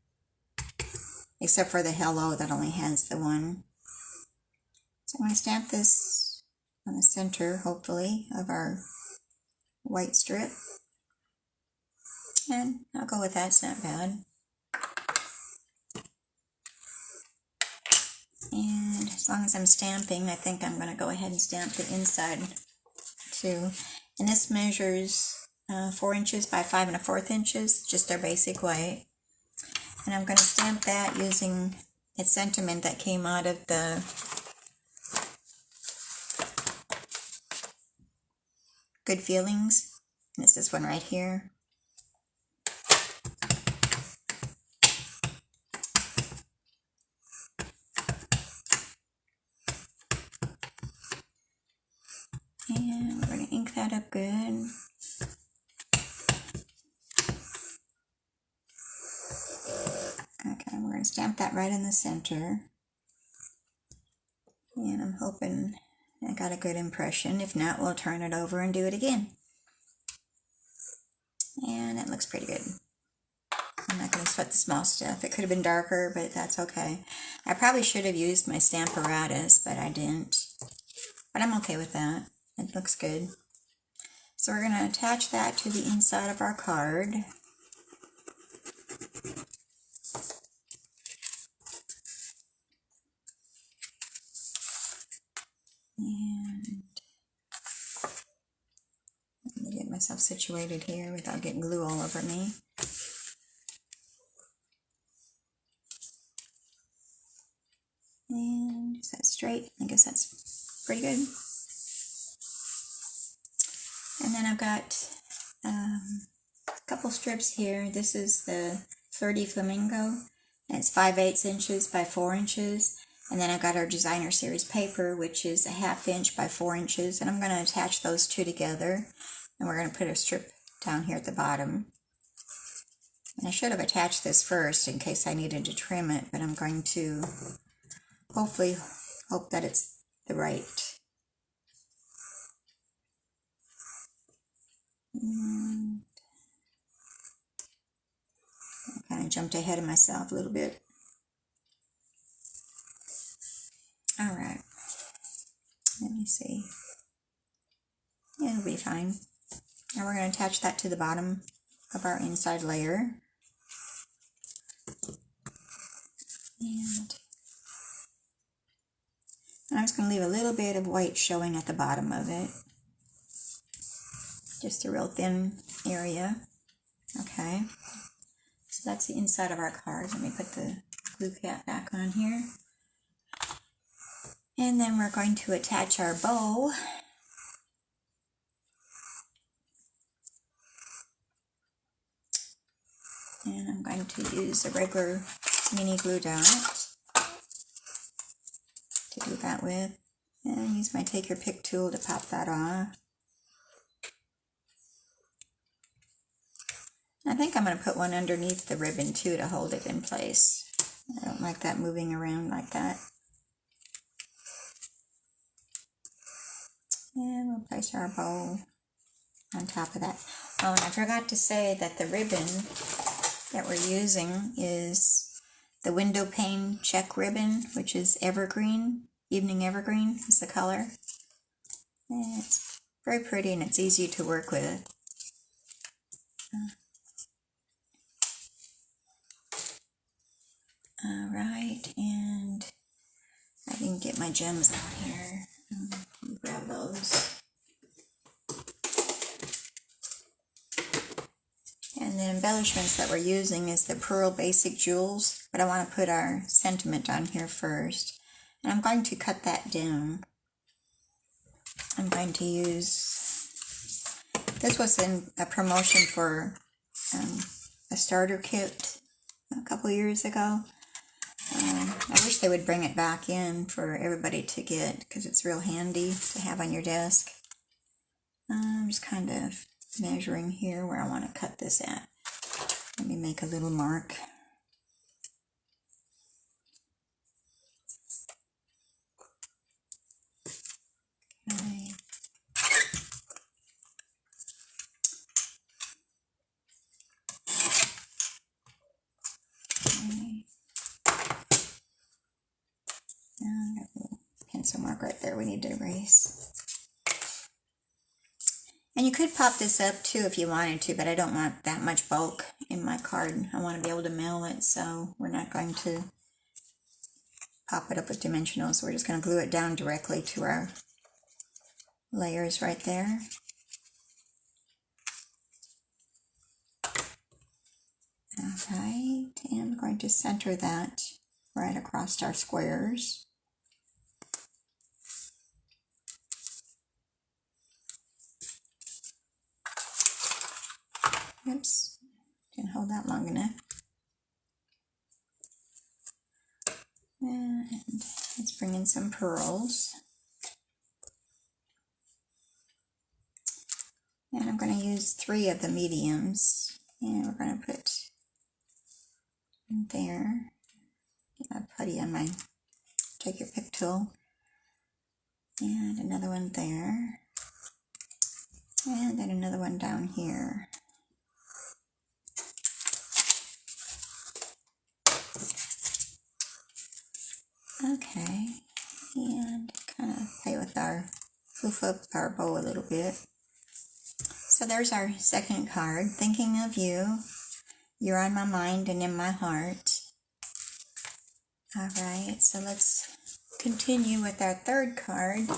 Except for the hello that only has the one. So I'm going to stamp this on the center, hopefully, of our white strip. And I'll go with that, it's not bad. And as long as I'm stamping, I think I'm going to go ahead and stamp the inside too. And this measures 4 inches by 5 1/4 inches, just our basic white. And I'm going to stamp that using a sentiment that came out of the Good Feelings. And it's this one right here. And we're going to ink that up good. to stamp that right in the center. And I'm hoping I got a good impression. If not, we'll turn it over and do it again. And it looks pretty good. I'm not going to sweat the small stuff. It could have been darker, but that's okay. I probably should have used my Stamparatus, but I didn't. But I'm okay with that. It looks good. So we're going to attach that to the inside of our card. And let me get myself situated here without getting glue all over me. And is that straight? I guess that's pretty good. And then I've got a couple strips here. This is the 30 Flamingo. And it's 5/8 inches by 4 inches. And then I've got our designer series paper, which is a 1/2 inch by 4 inches. And I'm going to attach those two together. And we're going to put a strip down here at the bottom. And I should have attached this first in case I needed to trim it, but I'm going to hopefully hope that it's the right. I kind of jumped ahead of myself a little bit. All right. Let me see. Yeah, it'll be fine. Now we're going to attach that to the bottom of our inside layer. And I'm just going to leave a little bit of white showing at the bottom of it. Just a real thin area. Okay. So that's the inside of our card. Let me put the glue cap back on here. And then we're going to attach our bow. And I'm going to use a regular mini glue dot to do that with. And use my take your pick tool to pop that off. I think I'm going to put one underneath the ribbon too to hold it in place. I don't like that moving around like that. And we'll place our bow on top of that. Oh, and I forgot to say that the ribbon that we're using is the window pane check ribbon, which is evergreen. Evening evergreen is the color. And it's very pretty and it's easy to work with. All right, and I can get my gems out here. Grab those. And the embellishments that we're using is the Pearl Basic Jewels, but I want to put our sentiment on here first. And I'm going to cut that down. I'm going to use, this was in a promotion for a starter kit a couple years ago. I wish they would bring it back in for everybody to get because it's real handy to have on your desk. I'm just kind of measuring here where I want to cut this at. Let me make a little mark. Okay. I got a little pencil mark right there we need to erase. And you could pop this up too if you wanted to, but I don't want that much bulk in my card. I want to be able to mail it, so we're not going to pop it up with dimensionals. We're just going to glue it down directly to our layers right there. Alright, and I'm going to center that right across our squares. Oops, didn't hold that long enough. And let's bring in some pearls. And I'm going to use 3 of the mediums. And we're going to put there. Get my putty on my, take your pick tool. And another one there. And then another one down here. Okay, and kind of play with our hoof up our bow a little bit. So there's our second card. Thinking of you. You're on my mind and in my heart. Alright, so let's continue with our third card,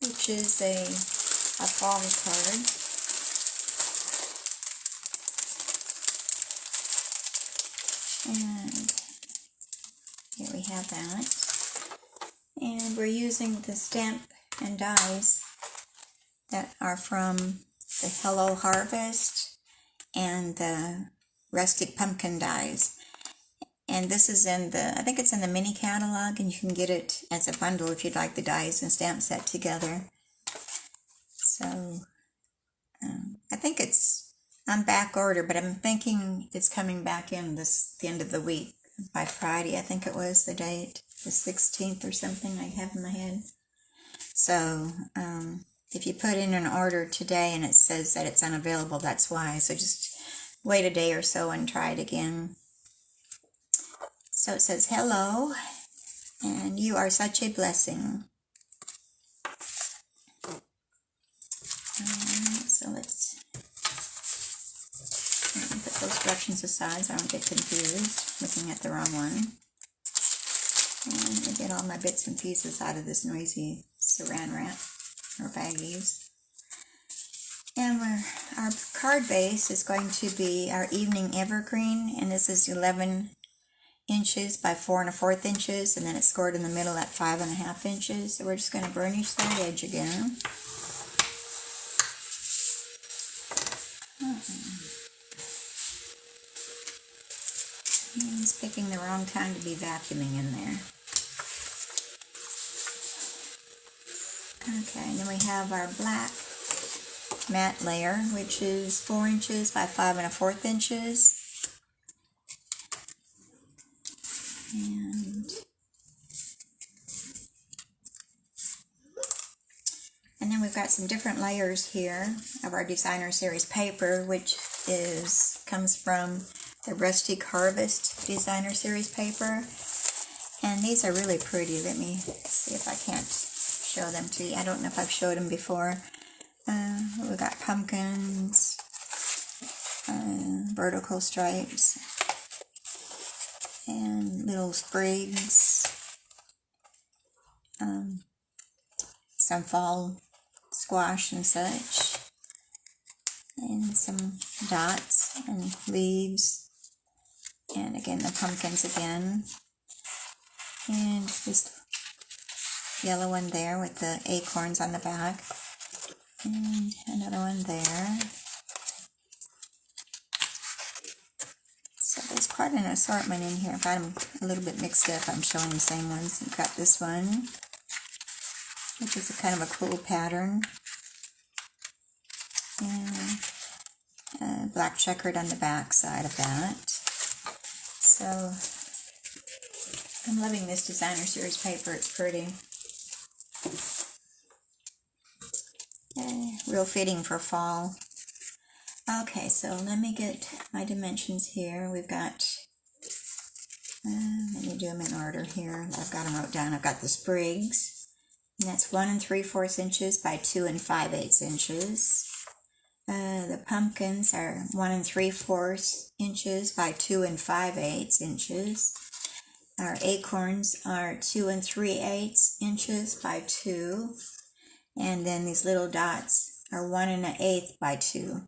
which is a fall card. And here we have that. And we're using the stamp and dies that are from the Hello Harvest and the Rustic Pumpkin dies. And this is in the, I think it's in the mini catalog, and you can get it as a bundle if you'd like the dies and stamp set together. So, I think it's on back order, but I'm thinking it's coming back in the end of the week. By Friday, I think it was the date, the 16th or something I have in my head. So, if you put in an order today and it says that it's unavailable, that's why. So just wait a day or so and try it again. So it says, hello, and you are such a blessing. So let's put those directions aside so I don't get confused looking at the wrong one. And let me get all my bits and pieces out of this noisy saran wrap or baggies. And our card base is going to be our evening evergreen, and this is 11 inches by 4 1/4 inches, and then it's scored in the middle at 5 1/2 inches. So we're just going to burnish that edge again. It's picking the wrong time to be vacuuming in there. Okay, and then we have our black matte layer, which is 4 inches by 5 1/4 inches. And then we've got some different layers here of our designer series paper, which comes from the Rustic Harvest designer series paper. And these are really pretty. Let me see if I can't show them to you. I don't know if I've showed them before. We've got pumpkins, vertical stripes, and little sprigs, some fall squash and such, and some dots and leaves, and again the pumpkins again, and this yellow one there with the acorns on the back, and another one there. So there's quite an assortment in here. I've got them a little bit mixed up. I'm showing the same ones. We've got this one, which is kind of a cool pattern. And black checkered on the back side of that. So I'm loving this designer series paper. It's pretty. Real fitting for fall. Okay, so let me get my dimensions here. We've got, let me do them in order here. I've got them wrote down. I've got the sprigs, and that's 1 3/4 inches by 2 5/8 inches. The pumpkins are 1 3/4 inches by 2 5/8 inches. Our acorns are 2 3/8 inches by 2. And then these little dots are 1 1/8 by 2.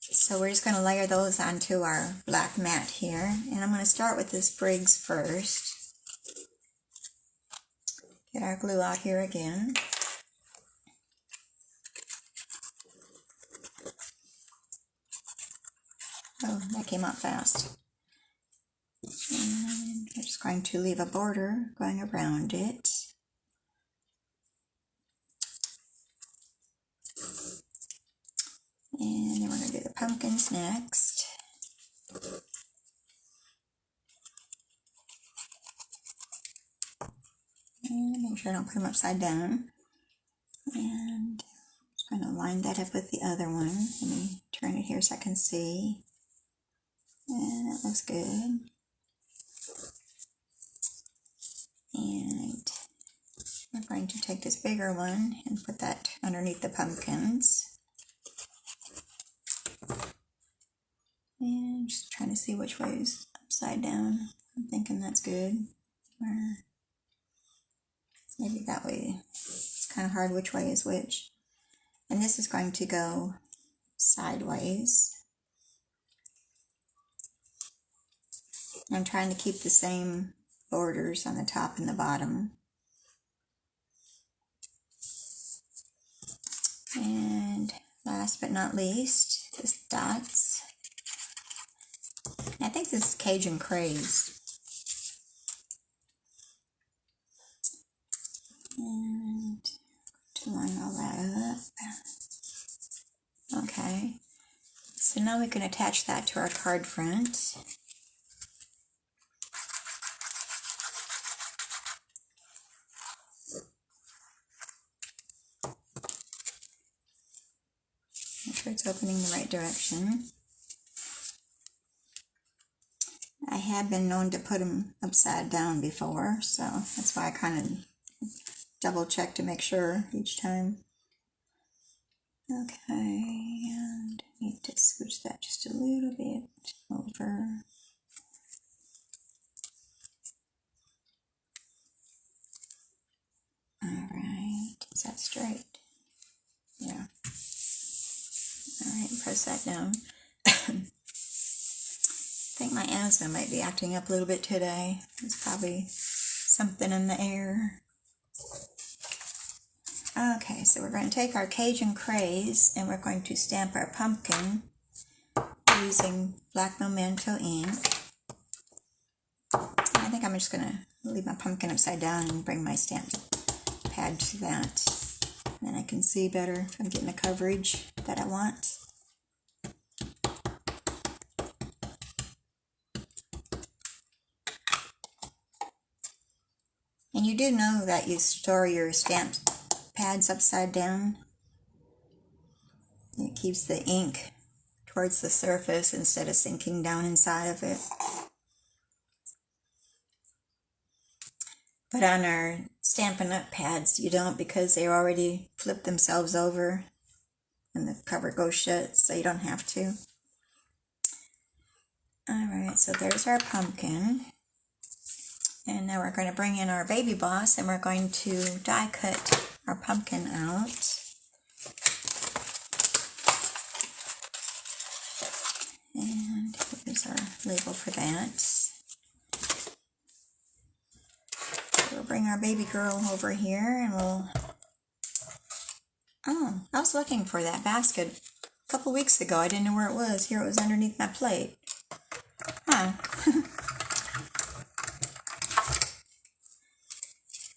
So we're just going to layer those onto our black mat here. And I'm going to start with the sprigs first. Get our glue out here again. Oh, that came out fast. And we're just going to leave a border going around it. And then we're going to do the pumpkins next. Make sure I don't put them upside down. And I'm just going to line that up with the other one. Let me turn it here so I can see. And that looks good. And we're going to take this bigger one and put that underneath the pumpkins. And just trying to see which way is upside down. I'm thinking that's good. Or maybe that way. It's kind of hard which way is which. And this is going to go sideways. I'm trying to keep the same borders on the top and the bottom. And last but not least, this dots. I think this is Cajun Craze. And to line all that up. Okay. So now we can attach that to our card front. Make sure it's opening the right direction. I have been known to put them upside down before, so that's why I kind of double check to make sure each time. Okay, and I need to switch that just a little bit over. Alright, is that straight? Yeah. Alright, press that down. I think my asthma might be acting up a little bit today. There's probably something in the air. Okay, so we're going to take our Cajun Craze and we're going to stamp our pumpkin using black memento ink. I think I'm just going to leave my pumpkin upside down and bring my stamp pad to that. Then I can see better if I'm getting the coverage that I want. And you do know that you store your stamp pads upside down. It keeps the ink towards the surface instead of sinking down inside of it. But on our Stampin' Up pads, you don't, because they already flip themselves over and the cover goes shut, so you don't have to. Alright, so there's our pumpkin. And now we're going to bring in our baby boss and we're going to die cut our pumpkin out. And here's our label for that. So we'll bring our baby girl over here and we'll... Oh, I was looking for that basket a couple weeks ago. I didn't know where it was. Here it was underneath my plate. Huh.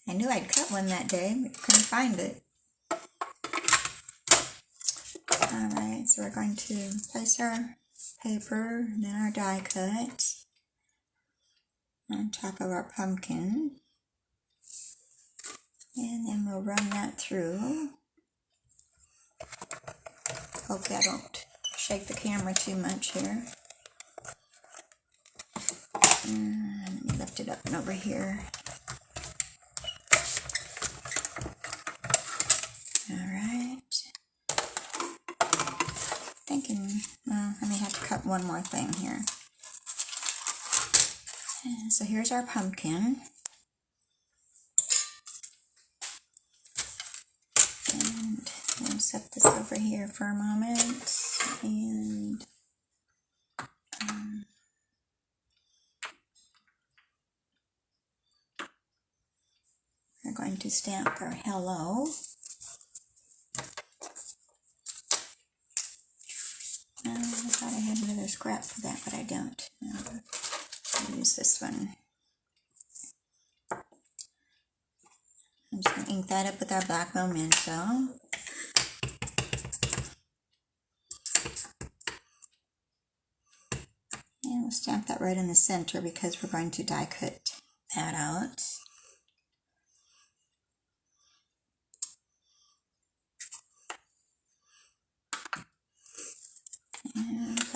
I knew I'd cut one that day, but couldn't find it. Alright, so we're going to place our paper, then our die cut on top of our pumpkin. And then we'll run that through. Hopefully I don't shake the camera too much here. And let me lift it up and over here. Alright. Thinking, well, I may have to cut one more thing here. And so here's our pumpkin. And we'll set this over here for a moment. And we're going to stamp our hello. I thought I had another scrap for that, but I don't. No, I'll use this one. I'm just going to ink that up with our black memento. And we'll stamp that right in the center because we're going to die cut that out.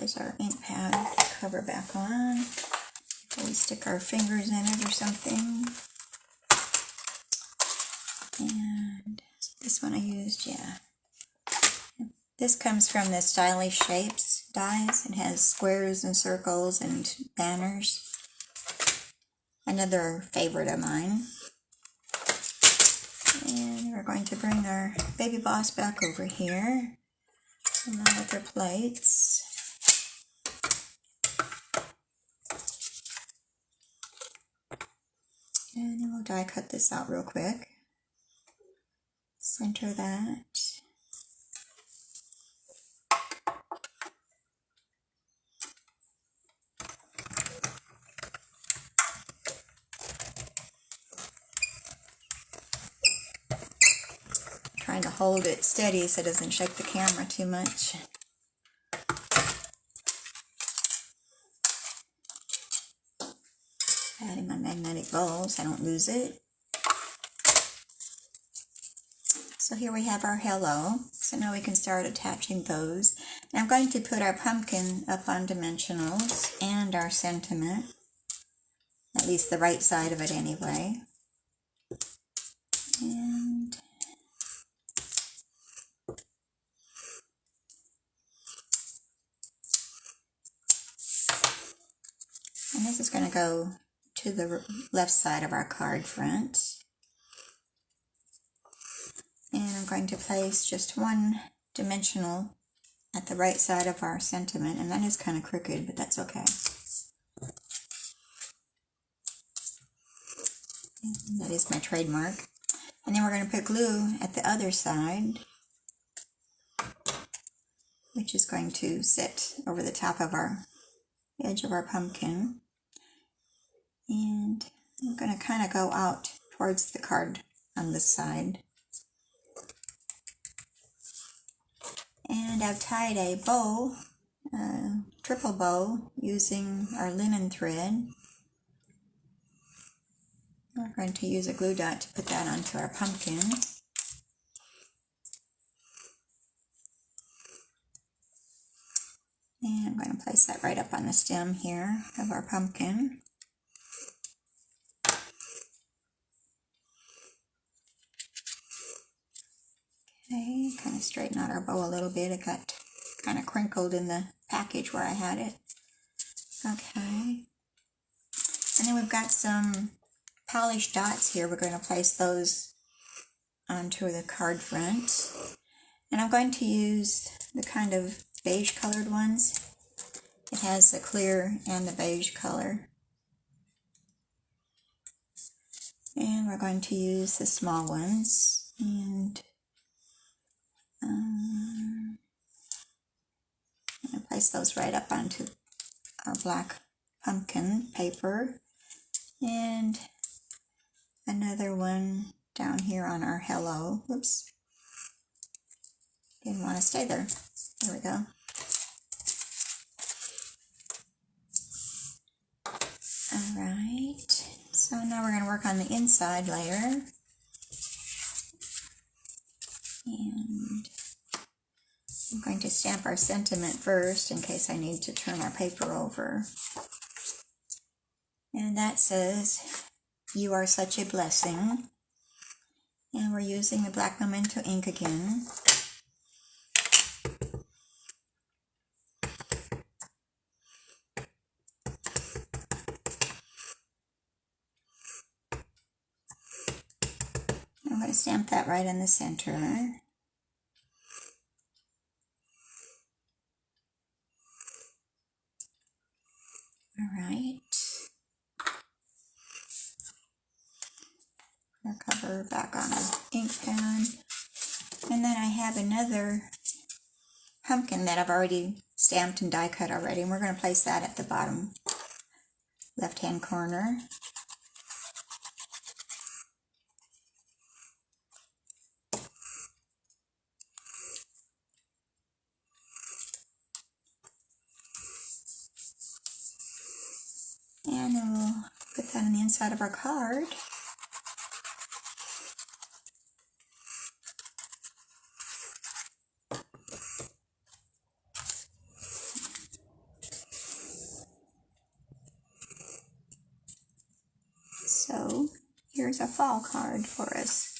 place our ink pad cover back on. We stick our fingers in it or something. And this one I used, yeah. This comes from the Stylish Shapes dies. It has squares and circles and banners. Another favorite of mine. And we're going to bring our Baby Boss back over here, along with their plates. And then we'll die cut this out real quick. Center that. Trying to hold it steady so it doesn't shake the camera too much. Adding my magnetic bowl so I don't lose it. So here we have our hello. So now we can start attaching those. And I'm going to put our pumpkin up on dimensionals and our sentiment. At least the right side of it anyway. And this is going to go to the left side of our card front. And I'm going to place just one dimensional at the right side of our sentiment. And that is kind of crooked, but that's okay. And that is my trademark. And then we're going to put glue at the other side, which is going to sit over the top of our edge of our pumpkin. And I'm going to kind of go out towards the card on this side. And I've tied a bow, triple bow, using our linen thread. We're going to use a glue dot to put that onto our pumpkin. And I'm going to place that right up on the stem here of our pumpkin. Okay, kind of straighten out our bow a little bit. It got kind of crinkled in the package where I had it. Okay. And then we've got some polished dots here. We're going to place those onto the card front. And I'm going to use the kind of beige colored ones. It has the clear and the beige color. And we're going to use the small ones. And I'm going to place those right up onto our black pumpkin paper. And another one down here on our hello. Oops. Didn't want to stay there. There we go. Alright. So now we're going to work on the inside layer. And I'm going to stamp our sentiment first in case I need to turn our paper over. And that says, "You are such a blessing." And we're using the black memento ink again. I'm going to stamp that right in the center. Alright. Our cover back on our ink pad. And then I have another pumpkin that I've already stamped and die cut already. And we're going to place that at the bottom left hand corner. And then we'll put that on the inside of our card. here's a fall card for us.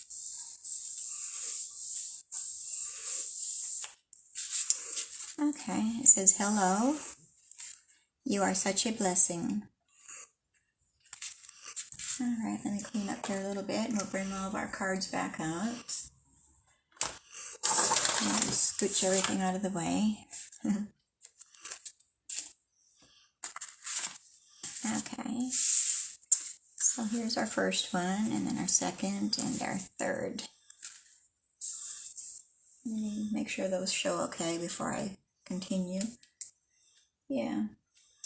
Okay, it says, hello, you are such a blessing. Alright, let me clean up here a little bit and we'll bring all of our cards back up. And just scooch everything out of the way. Okay, so here's our first one, and then our second, and our third. Let me make sure those show okay before I continue. Yeah.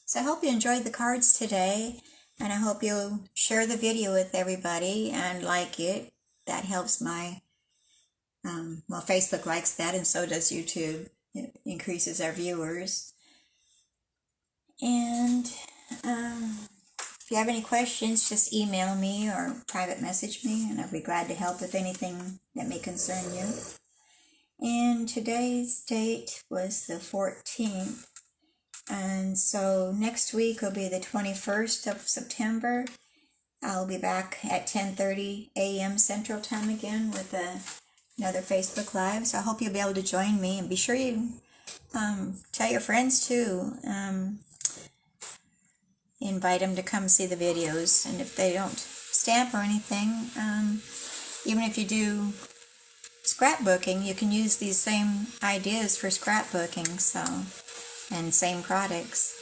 So I hope you enjoyed the cards today, and I hope you'll share the video with everybody and like it. That helps my, well, Facebook likes that, and so does YouTube. It increases our viewers. And if you have any questions, just email me or private message me, and I'll be glad to help with anything that may concern you. And today's date was the 14th. And so next week will be the 21st of September. I'll be back at 10:30 a.m. Central Time again with another Facebook Live. So I hope you'll be able to join me. And be sure you tell your friends too. Invite them to come see the videos. And if they don't stamp or anything, even if you do scrapbooking, you can use these same ideas for scrapbooking. And same products.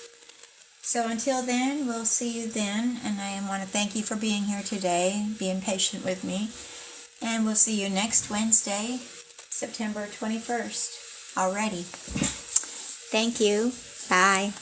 So until then, we'll see you then, and I want to thank you for being here today, being patient with me, and we'll see you next Wednesday, September 21st, already. Thank you. Bye.